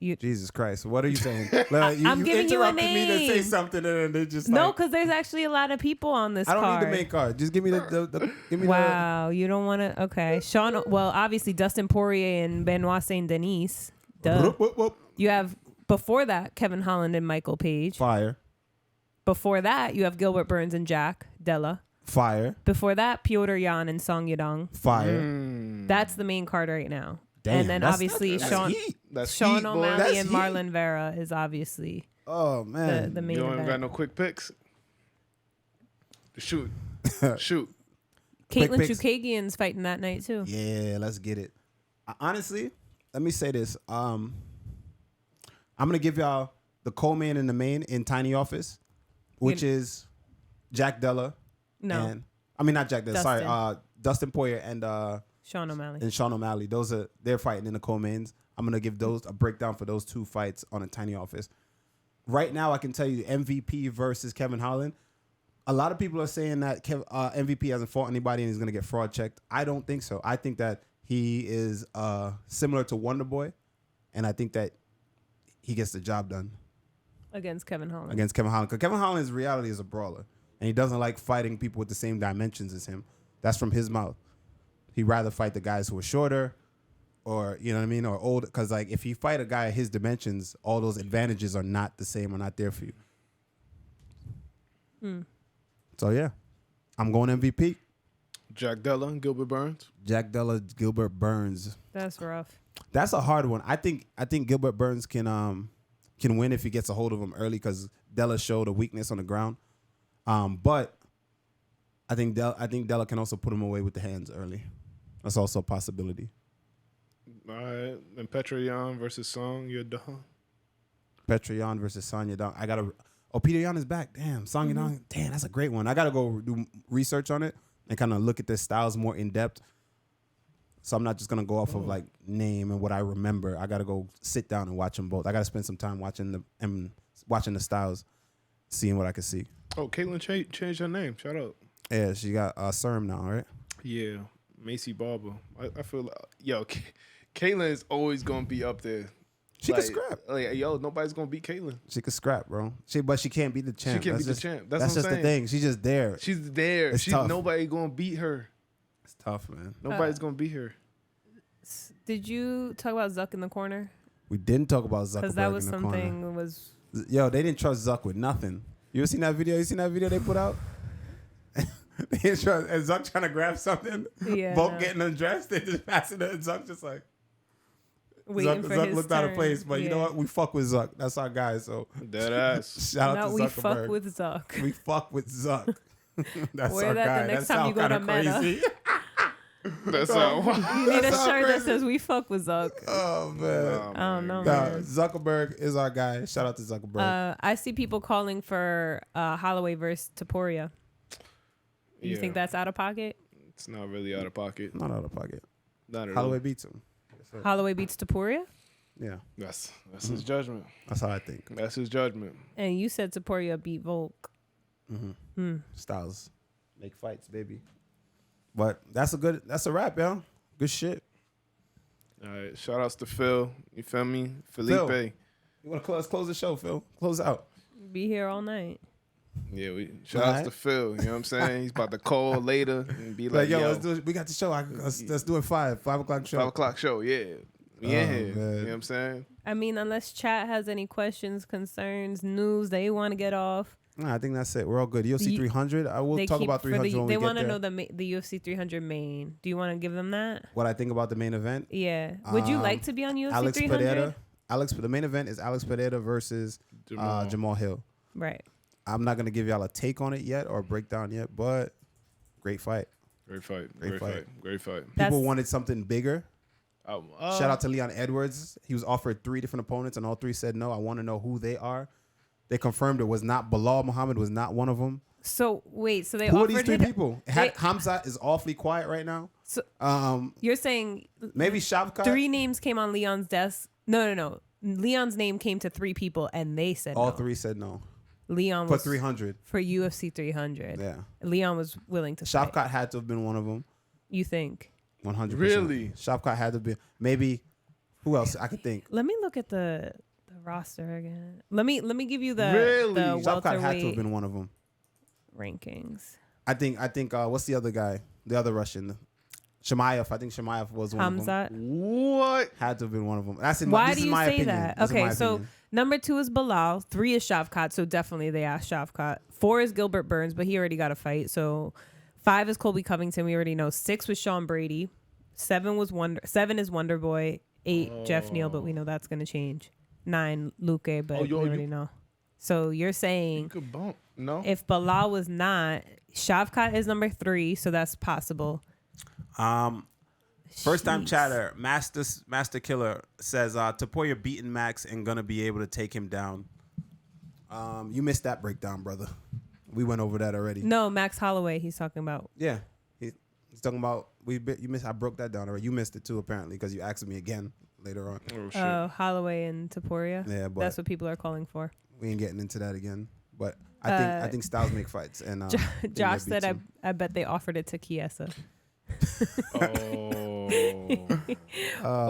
A: Jesus Christ! What are you saying?
D: I'm giving you a
A: name. Me to say something, and they just
D: no, because there's actually a lot of people on this.
A: I don't
D: card.
A: need the main card. Just give me the give me.
D: Wow, you don't want to? Okay, Sean. Well, obviously Dustin Poirier and Benoit Saint Denis. Duh.
A: Whoop.
D: You have before that Kevin Holland and Michael Page.
A: Fire.
D: Before that, you have Gilbert Burns and Jack Della.
A: Fire.
D: Before that, Piotr Jan and Song Yadong.
A: Fire.
D: That's the main card right now.
A: Damn,
D: and then obviously Sean O'Malley and Marlon Vera is obviously
A: the
D: main event.
B: You don't got no quick picks? Shoot.
D: Caitlin Chukagian's fighting that night too.
A: Yeah, let's get it. Honestly, let me say this. I'm going to give y'all the co-main and the main in Tiny Office, which is Jack Della.
D: No.
A: And, I mean, not Jack Della.
D: Dustin.
A: Sorry. Dustin Poirier and...
D: Sean O'Malley.
A: And Sean O'Malley. They're fighting in the co-mains. I'm going to give those a breakdown for those two fights on a Tiny Office. Right now, I can tell you MVP versus Kevin Holland. A lot of people are saying that MVP hasn't fought anybody and he's going to get fraud checked. I don't think so. I think that he is similar to Wonder Boy, and I think that he gets the job done.
D: Against Kevin Holland.
A: Because Kevin Holland's reality is a brawler, and he doesn't like fighting people with the same dimensions as him. That's from his mouth. He'd rather fight the guys who are shorter or, you know what I mean, or old. Because, like, if you fight a guy at his dimensions, all those advantages are not the same or not there for you. So, yeah. I'm going MVP.
B: Jack Della and Gilbert Burns.
A: Jack Della, Gilbert Burns.
D: That's rough.
A: That's a hard one. I think Gilbert Burns can win if he gets a hold of him early because Della showed a weakness on the ground. But I think Della can also put him away with the hands early. That's also a possibility.
B: All right. And Petroyan versus Song Yadong.
A: Petroyan versus Song Yadong. Peter Yan is back. Damn. Song Yadong. Damn, that's a great one. I got to go do research on it and kind of look at their styles more in depth. So I'm not just going to go off of like name and what I remember. I got to go sit down and watch them both. I got to spend some time watching the styles, seeing what I can see.
B: Oh, Caitlin changed her name. Shout out.
A: Yeah, she got Serm now, right?
B: Yeah. Macy Barber. I feel like, Caitlin is always going to be up there.
A: She can scrap.
B: Nobody's going to beat Caitlin.
A: She can scrap, bro. But she can't be the champ.
B: She can't be the champ.
A: That's just the thing. She's just there.
B: She's there. Nobody going to beat her.
A: It's tough, man.
B: Nobody's going to beat her.
D: Did you talk about Zuck in the corner?
A: We didn't talk about Zuckerberg
D: because that was
A: in the
D: something
A: corner.
D: was.
A: Yo, they didn't trust Zuck with nothing. You ever seen that video? You seen that video they put out? And Zuck trying to grab something.
D: Yeah.
A: Volk getting undressed. They just passing it. And Zuck just like.
D: Waiting for
A: Zuck
D: his
A: looked
D: turn.
A: out of place. But you know what? We fuck with Zuck. That's our guy. So
B: Dead ass.
A: shout out
D: No,
A: to
D: we
A: Zuckerberg.
D: fuck with Zuck.
A: We fuck with Zuck. That's
D: Wear
A: our
D: that
A: guy.
D: the next
A: That
D: time you
A: sound
D: go to
A: kinda
D: Meta.
A: crazy.
B: That's how.
D: You need a
A: That's
D: shirt that
A: crazy.
D: says "We fuck with Zuck."
A: Oh man.
D: I don't know,
A: Nah,
D: man.
A: Zuckerberg is our guy. Shout out to Zuckerberg.
D: I see people calling for Holloway versus Topuria. You
B: Yeah.
D: think that's out of pocket?
B: It's not really out of pocket.
A: Not out of pocket.
B: Not at
A: Holloway
B: all.
A: beats him.
D: Holloway beats Topuria,
A: Yeah,
B: That's his judgment.
A: that's how I think.
B: That's his judgment.
D: and you said Topuria beat Volk.
A: Styles make fights, baby. But that's a wrap, yo. Good shit.
B: All right. Shout outs to Phil. You feel me? Felipe.
A: Phil. You want to close the show, Phil? Close out.
D: Be here all night.
B: Yeah, shout outs
A: Alright.
B: to Phil. You know what I'm saying? He's about to call later and be
A: Like,
B: like,
A: yo,
B: yo,
A: let's do it. We got the show. Let's do it 5 o'clock show.
B: 5 o'clock show. Yeah. We in
A: Oh,
B: here. You know
A: man.
B: what I'm saying?
D: I mean, unless chat has any questions, concerns, news they want to get off,
A: Nah, I think that's it. We're all good. UFC 300. I will
D: they
A: talk
D: keep
A: about 300 when we
D: they
A: get
D: want to
A: there.
D: know the UFC 300 main. Do you want to give them that?
A: What I think about the main event.
D: Yeah. Would you like to be on UFC
A: Alex
D: 300?
A: Pereira. The main event is Alex Pereira versus Jamal Hill.
D: Right.
A: I'm not gonna give y'all a take on it yet or a breakdown yet, but great fight.
B: Great fight.
A: Great
B: Great
A: fight.
B: fight. Great fight.
A: People wanted something bigger.
B: Shout
A: Shout out to Leon Edwards. He was offered 3 different opponents, and all 3 said no. I want to know who they are. They confirmed it was not Bilal Muhammad. Was not one of them.
D: So wait, so they
A: Who are
D: offered
A: these 3
D: it-
A: people? Hamza is awfully quiet right now.
D: So
A: Um,
D: you're saying
A: maybe Shavkat.
D: 3 names came on Leon's desk? No. Leon's name came to 3 people, and they said
A: All
D: no.
A: 3 said no
D: Leon
A: for
D: was
A: 300.
D: for UFC 300.
A: Yeah,
D: Leon was willing to fight.
A: Shavkat had to have been one of them.
D: You think?
A: 100%.
B: Really?
A: Shavkat had to be. Maybe. Who else? I could think.
D: Let me look at the roster again. Let me give you the
B: Really?
D: the
A: Shavkat had to have
D: welterweight
A: been one of them.
D: rankings.
A: I think. What's the other guy? The other Russian, Shemaev. I think Shemaev was one of them.
D: Hamzat.
B: What?
A: Had to have been one of them. That's in
D: Why
A: this
D: do
A: is
D: you
A: my
D: say
A: opinion.
D: that?
A: This is
D: Okay,
A: my
D: so
A: opinion.
D: number 2 is Bilal. 3 is Shavkat, so definitely they asked Shavkat. 4 is Gilbert Burns, but he already got a fight. So 5 is Colby Covington. We already know. 6 was Sean Brady. 7 is Wonder Boy. 8 Jeff Neal, but we know that's gonna change. 9 Luque, but we already know. So you're
B: You
D: saying
B: could bump. No?
D: if Bilal was not, Shavkat is number 3, so that's possible.
A: First time
D: Jeez.
A: chatter, Master Killer says Topuria beating Max and gonna be able to take him down. You missed that breakdown, brother. We went over that already.
D: No, Max Holloway. He's talking about.
A: Yeah, he's talking about you missed. I broke that down already. You missed it too apparently because you asked me again later on.
B: Oh, shit.
D: Holloway and Topuria.
A: Yeah, but
D: That's what people are calling for.
A: we ain't getting into that again. But I think Styles make fights and
D: Josh said, I bet they offered it to Chiesa.
B: Oh.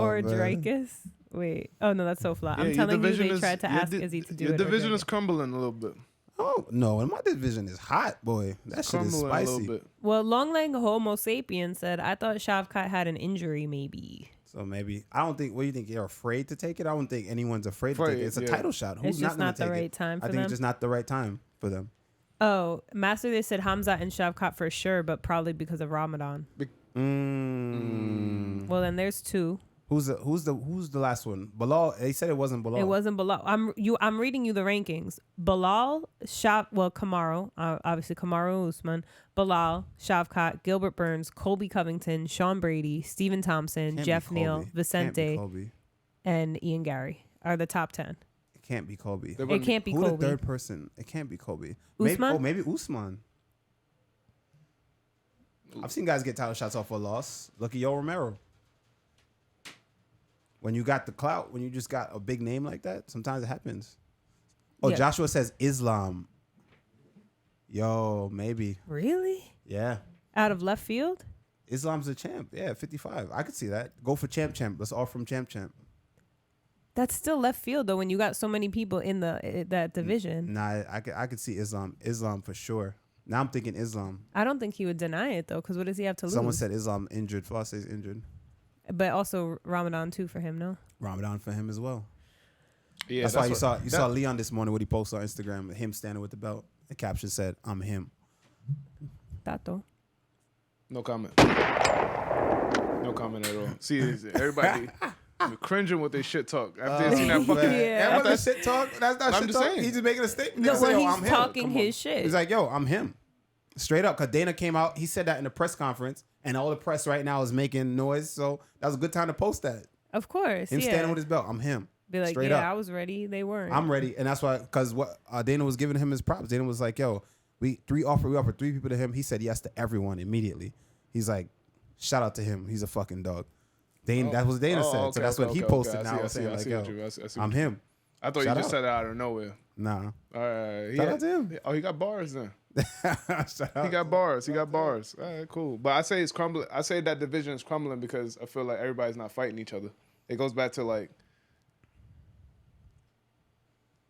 D: Or
A: man.
D: Drakus. Wait. Oh, no, that's so flat.
B: Yeah,
D: I'm
B: your
D: telling you,
B: division
D: they
B: is-
D: tried to
B: your
D: ask
B: di-
D: Izzy to do
B: Your
D: it. or
B: division
D: Drakus.
B: is crumbling a little bit.
A: Oh no, and my division is hot, boy. That shit is
B: Crumbling a little
A: spicy.
B: bit.
D: Well, Long Leg Homo Sapien said, I thought Shavkat had an injury, maybe.
A: So maybe I don't think. What do you think? You're afraid to take it? I don't think anyone's afraid to take it. It's a
B: yeah.
A: title shot. Who's
D: It's just
A: not
D: not the
A: gonna take
D: right
A: it?
D: time
A: I
D: for
A: think
D: them.
A: it's just not the right time for them.
D: Oh, Master, they said Hamza and Shavkat for sure, but probably because of Ramadan. Well, then there's 2.
A: Who's the last one? Bilal. They said it wasn't Bilal.
D: It wasn't Bilal. I'm reading you the rankings. Bilal, Kamaru, obviously Kamaru Usman, Bilal, Shavkat, Gilbert Burns, Colby Covington, Sean Brady, Stephen Thompson,
A: Can't be
D: Jeff Neal,
A: Colby. Can't be
D: Vicente,
A: Colby.
D: and Ian Garry are the top 10.
A: It can't be Colby.
D: It can't be
A: Who
D: Colby.
A: the third person? It can't be Colby.
D: Usman?
A: Maybe Usman. I've seen guys get title shots off a loss. Look at Yo Romero. When you got the clout, when you just got a big name like that, sometimes it happens. Oh,
D: Yeah.
A: Joshua says Islam. Yo, maybe.
D: Really?
A: Yeah.
D: Out of left field?
A: Islam's a champ. Yeah, 55. I could see that. Go for champ. Let's offer him champ.
D: That's still left field though. When you got so many people in that division,
A: Nah, I could see Islam for sure. Now I'm thinking Islam.
D: I don't think he would deny it though. Because what does he have to lose?
A: Someone said Islam injured. Floss says injured.
D: But also Ramadan too for him. No.
A: Ramadan for him as well.
B: Yeah,
A: that's why you saw Leon this morning when he posted on Instagram, him standing with the belt. The caption said, "I'm him."
D: Tato.
B: No comment. No comment at all. See, everybody cringing with their shit talk after they seen that fucking.
A: Yeah, that's shit talk. That's not shit talk. He's just making a statement.
D: No, well, he's talking his shit.
A: He's like, "Yo, I'm him." Straight up, because Dana came out. He said that in the press conference, and all the press right now is making noise. So that was a good time to post that.
D: Of course,
A: him standing with his belt. I'm him.
D: Be like,
A: straight
D: yeah,
A: up.
D: I was ready. They weren't.
A: I'm ready, and that's why. Because what Dana was giving him his props. Dana was like, "Yo, we offered 3 people to him." He said yes to everyone immediately. He's like, "Shout out to him. He's a fucking dog." Dana, that's what Dana said.
B: Okay,
A: so that's what he posted now.
B: I
A: saying like, "Yo, I'm him."
B: I thought you just said it out of nowhere.
A: Nah.
B: All right.
A: Shout out to him.
B: Oh, he got bars then. He got bars. All right, cool. But I say it's crumbling. I say that division is crumbling because I feel like everybody's not fighting each other. It goes back to like,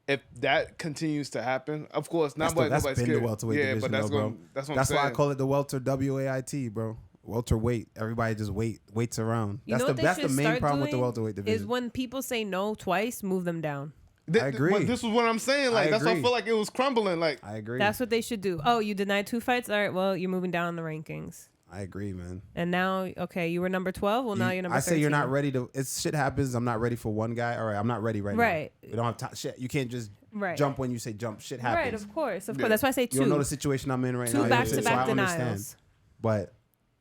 B: if that continues to happen, of course,
A: that's been the welterweight division,
B: but that's
A: bro.
B: That's
A: why I call it the welter WAIT, bro. Welterweight. Everybody just waits around. That's the main problem with the welterweight division.
D: Is when people say no twice, move them down.
A: I agree.
B: But this is what I'm saying. Like that's why I feel like it was crumbling. Like
A: I agree.
D: That's what they should do. Oh, you denied 2 fights. All right, well, you're moving down in the rankings.
A: I agree, man.
D: And now, okay, you were number 12. Well, now you're number 13.
A: I say you're not ready to. It's shit happens. I'm not ready for one guy. All right, I'm not ready right now.
D: Right.
A: We don't have time. Shit, you can't just jump when you say jump. Shit happens.
D: Right, of course. That's why I say 2.
A: You don't know the situation I'm in right now.
D: 2 back-to-back denials.
A: Understand. But,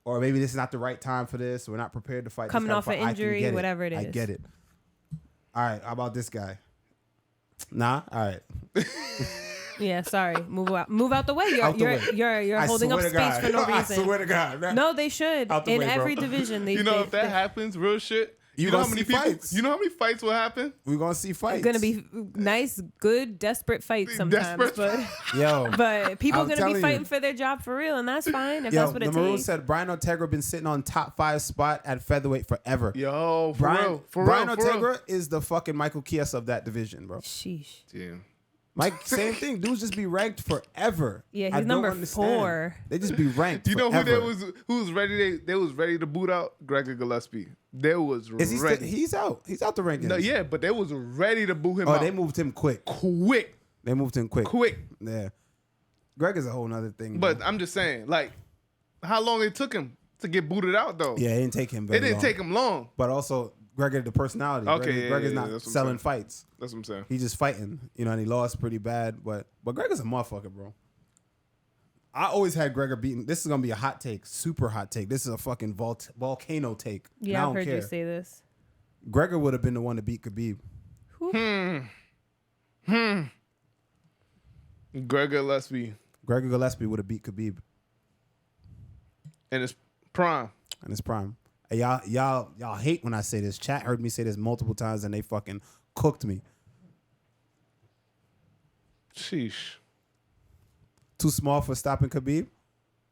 A: or maybe this is not the right time for this. We're not prepared to fight.
D: Coming off an injury, whatever it is.
A: I get it. All right, how about this guy? Nah, all right.
D: Yeah, sorry. Move out the way. You're holding up space for no reason.
A: I swear to God.
D: No, they should. In every division, they.
B: You know, if that happens, real shit. You know how many fights? You know how many fights will happen?
A: We're gonna see fights.
D: It's gonna be nice, good, desperate fights sometimes. But people are gonna be fighting for their job for real, and that's fine if that's what it takes.
A: Maroon said Brian Ortega been sitting on top 5 spot at featherweight forever.
B: Yo,
A: Brian Ortega is the fucking Michael Chiesa of that division, bro.
D: Sheesh.
B: Damn.
A: Mike, same thing. Dudes just be ranked forever.
D: Yeah, he's number 4.
A: They just be ranked.
B: You know
A: forever.
B: who was ready? They was ready to boot out Gregor Gillespie. They was ready.
A: He's out. He's out the rankings.
B: No, yeah, but they was ready to boot him out.
A: Oh, they moved him quick. They moved him quick. Yeah. Greg is a whole nother thing.
B: But I'm just saying, like, how long it took him to get booted out, though?
A: Yeah, it didn't take him very long.
B: It didn't take him long.
A: But also, Gregor, the personality.
B: Okay,
A: Greg is not selling fights.
B: That's what I'm saying.
A: He's just fighting, and he lost pretty bad. But Gregor's a motherfucker, bro. I always had Gregor beaten. This is gonna be a hot take, super hot take. This is a fucking volcano take.
D: Yeah, I've heard you say this.
A: Gregor would have been the one to beat Khabib.
B: Gregor
A: Gillespie would have beat Khabib
B: in his prime.
A: Hey, y'all hate when I say this. Chat heard me say this multiple times, and they fucking cooked me.
B: Sheesh.
A: Too small for stopping Khabib?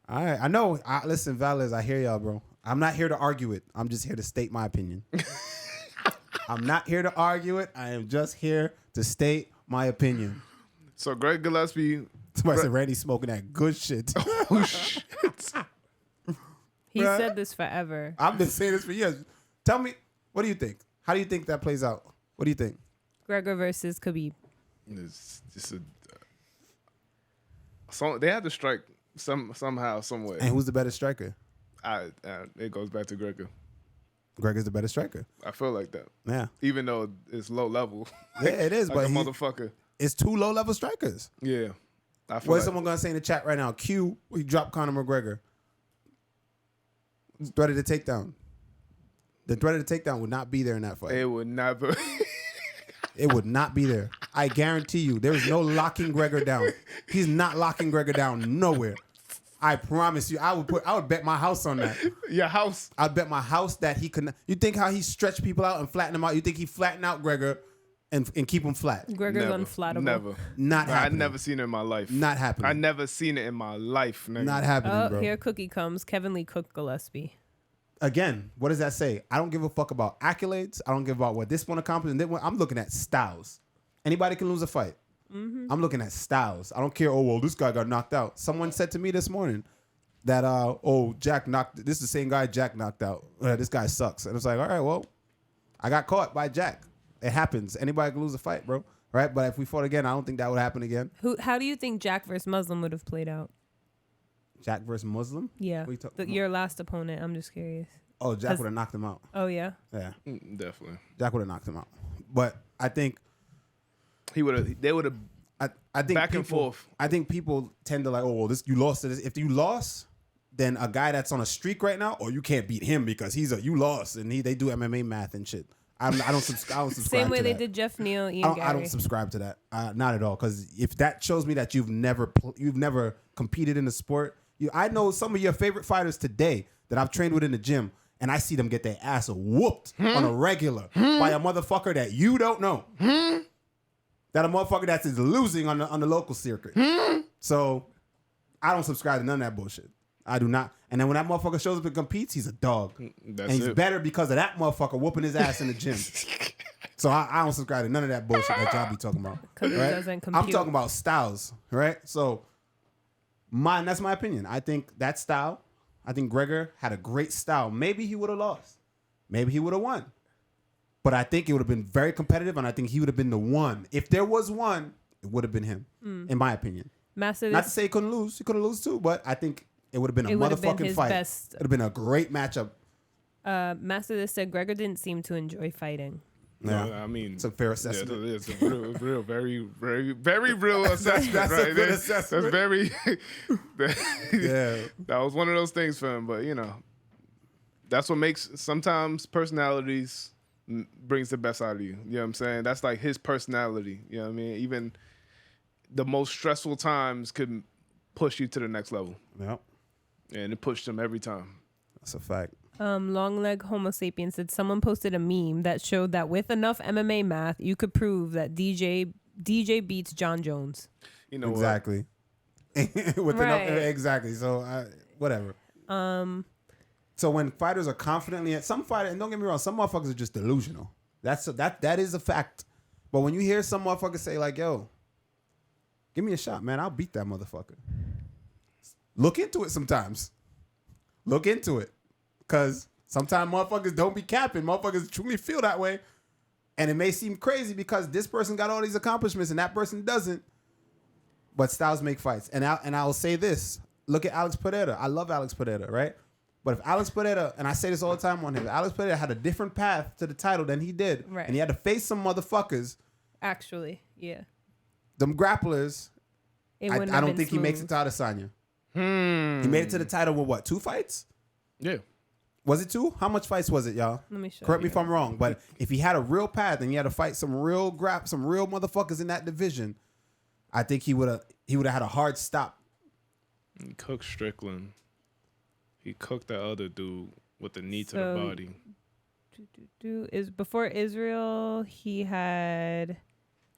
A: All right. I know. Listen, Valez, I hear y'all, bro. I'm not here to argue it. I'm just here to state my opinion. I'm not here to argue it. I am just here to state my opinion.
B: So Greg Gillespie.
A: Somebody said Randy's smoking that good shit.
B: Oh, shit.
D: He said this forever.
A: I've been saying this for years. Tell me, what do you think? How do you think that plays out? What do you think?
D: Gregor versus Khabib.
B: It's just they have to strike somehow, some way.
A: And who's the better striker?
B: It goes back to Gregor.
A: Gregor's the better striker.
B: I feel like that.
A: Yeah.
B: Even though it's low level.
A: Yeah, it is.
B: Like
A: but
B: a motherfucker.
A: It's 2 low level strikers.
B: Yeah.
A: What is someone going to say in the chat right now? Q, we dropped Conor McGregor. Threat of the takedown. The threat of the takedown would not be there in that fight.
B: It would not be.
A: It would not be there. I guarantee you, there is no locking Gregor down. He's not locking Gregor down nowhere. I promise you. I would bet my house on that.
B: Your house?
A: I'd bet my house that he could. You think how he stretched people out and flattened them out? You think he flattened out Gregor and keep him flat?
D: Gregor's unflattable.
B: Never.
A: Not happening.
B: I've never seen it in my life.
A: Not happening.
B: I never seen it in my life, nigga.
A: Not happening, bro.
D: Here Cookie comes. Kevin Lee cooked Gillespie.
A: Again, what does that say? I don't give a fuck about accolades. I don't give about what this one accomplished and that one. I'm looking at styles. Anybody can lose a fight. Mm-hmm. I'm looking at styles. I don't care. Oh, well, this guy got knocked out. Someone said to me this morning that, Jack knocked. This is the same guy Jack knocked out. This guy sucks. And it's like, all right, well, I got caught by Jack. It happens. Anybody can lose a fight, bro. Right? But if we fought again, I don't think that would happen again.
D: How do you think Jack versus Muslim would have played out?
A: Jack versus Muslim?
D: Yeah. Your last opponent. I'm just curious.
A: Oh, Jack would have knocked him out.
D: Oh, yeah?
A: Yeah.
B: Definitely.
A: Jack would have knocked him out. But I think
B: they would have
A: I think
B: back and forth.
A: I think people tend to like, oh, well, you lost to this. If you lost, then a guy that's on a streak right now, or you can't beat him because you lost, and they do MMA math and shit. I don't subscribe.
D: Same way
A: to
D: they
A: that.
D: did Geoff, Neal, Ian Garry.
A: I don't subscribe to that. Not at all. Because if that shows me that you've never competed in the sport, I know some of your favorite fighters today that I've trained with in the gym, and I see them get their ass whooped on a regular by a motherfucker that you don't know. That a motherfucker that is losing on the local circuit. So I don't subscribe to none of that bullshit. I do not. And then when that motherfucker shows up and competes, he's a dog. And he's better because of that motherfucker whooping his ass in the gym. So I don't subscribe to none of that bullshit that y'all be talking about.
D: Because it doesn't compute.
A: I'm talking about styles, right? So that's my opinion. I think that style, I think Gregor had a great style. Maybe he would have lost. Maybe he would have won. But I think it would have been very competitive, and I think he would have been the one. If there was one, it would have been him, in my opinion. Not to say he couldn't lose. He could have lost too, but I think it would have been a motherfucking fight. It would have been a great matchup.
D: Master This said Gregor didn't seem to enjoy fighting.
A: Yeah,
B: no, I mean,
A: it's a fair assessment.
B: Yeah, it's a real, very, very, very real assessment.
A: That's
B: right?
A: a good assessment.
B: That's very.
A: Yeah,
B: that was one of those things for him, but that's what makes sometimes personalities brings the best out of you. You know what I'm saying? That's like his personality. You know what I mean? Even the most stressful times could push you to the next level.
A: Yep.
B: And it pushed him every time.
A: That's a fact.
D: Long Leg Homo Sapien said someone posted a meme that showed that with enough MMA math, you could prove that DJ beats John Jones.
B: You know
A: exactly. With enough, exactly. So whatever. So when fighters are confidently some fighters, and don't get me wrong, some motherfuckers are just delusional. That is a fact. But when you hear some motherfucker say like, "Yo, give me a shot, man, I'll beat that motherfucker." Look into it sometimes. Look into it. Because sometimes motherfuckers don't be capping. Motherfuckers truly feel that way. And it may seem crazy because this person got all these accomplishments and that person doesn't. But styles make fights. And I'll say this. Look at Alex Pereira. I love Alex Pereira, right? But if Alex Pereira, and I say this all the time on him, if Alex Pereira had a different path to the title than he did, and he had to face some motherfuckers.
D: Actually, yeah.
A: Them grapplers, I don't think he makes it to Adesanya. He made it to the title with what, 2 fights?
B: Yeah.
A: Was it 2? How much fights was it, y'all?
D: Let me show
A: Correct me if I'm wrong, but if he had a real path and he had to fight some real motherfuckers in that division, I think he would have had a hard stop.
B: He cooked Strickland. He cooked that other dude with the knee to the body.
D: Before Israel, he had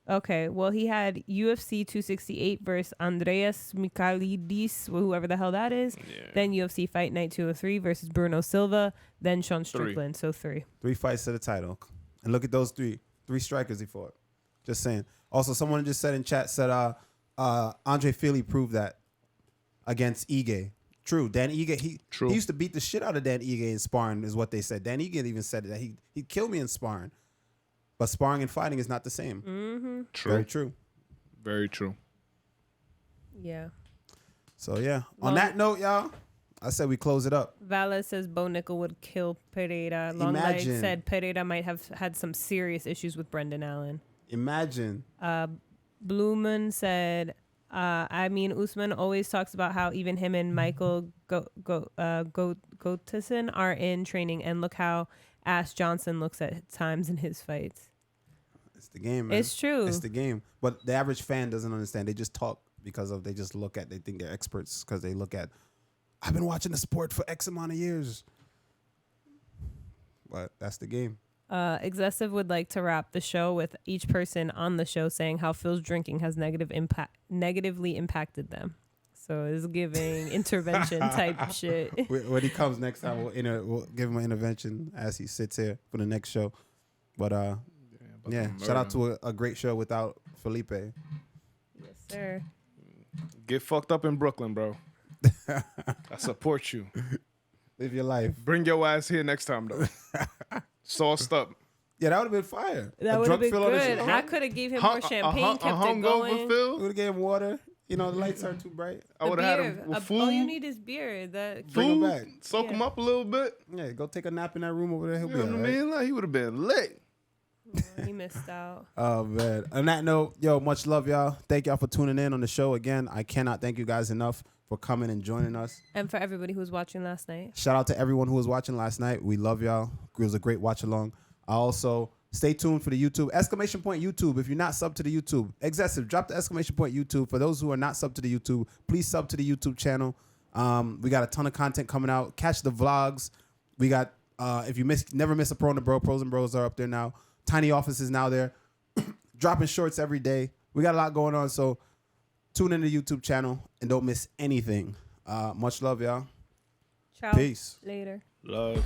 D: he had UFC 268 versus Andreas Michailidis, whoever the hell that is. Yeah. Then UFC Fight Night 203 versus Bruno Silva. Then Sean Strickland. 3. So 3.
A: 3 fights to the title. And look at those 3 strikers he fought. Just saying. Also, someone just said in chat, Andre Fili proved that against Ige. True. Dan Ige, he used to beat the shit out of Dan Ige in sparring, is what they said. Dan Ige even said that he'd kill me in sparring. But sparring and fighting is not the same.
D: Mm-hmm.
B: True.
A: Very true.
B: Very true.
D: Yeah.
A: So, yeah. On that note, y'all, I said we close it up.
D: Vala says Bo Nickel would kill Pereira. Long Leg said Pereira might have had some serious issues with Brendan Allen.
A: Imagine.
D: Blumen said, Usman always talks about how even him and Michael Goteson are in training, and look how Ash Johnson looks at times in his fights.
A: It's the game, man.
D: It's true.
A: It's the game. But the average fan doesn't understand. They just talk they just look at, they think they're experts because they look at, I've been watching the sport for X amount of years. But that's the game.
D: Excessive would like to wrap the show with each person on the show saying how Phil's drinking has negatively impacted them. So it's giving intervention type shit.
A: When he comes next time, we'll give him an intervention as he sits here for the next show. But shout out to a great show without Felipe.
D: Yes, sir.
B: Get fucked up in Brooklyn, bro. I support you.
A: Live your life.
B: Bring your ass here next time, though. Sauced up.
A: Yeah, that would have been fire.
D: That would have been good. I could have gave him more champagne, kept it going.
A: Would have gave him water. You know, the lights aren't too bright.
B: I would have had him with food.
D: All you need is beer.
A: Bring him back.
B: Soak him up a little bit.
A: Yeah, go take a nap in that room over there. He'll be all right.
B: I mean? Like, he would have been lit.
D: Oh, he missed out.
A: Oh, man. On that note, yo, much love, y'all. Thank y'all for tuning in on the show again. I cannot thank you guys enough for coming and joining us.
D: And for everybody who was watching last night.
A: Shout out to everyone who was watching last night. We love y'all. It was a great watch along. I also stay tuned for the YouTube. Exclamation point YouTube. If you're not sub to the YouTube. Excessive. Drop the exclamation point YouTube. For those who are not sub to the YouTube, please sub to the YouTube channel. We got a ton of content coming out. Catch the vlogs. We got, if you never miss a Pro and Bro, Pros and Bros are up there now. Tiny Office is now there. Dropping shorts every day. We got a lot going on. So tune in to the YouTube channel and don't miss anything. Much love, y'all.
D: Ciao.
A: Peace.
D: Later.
B: Love.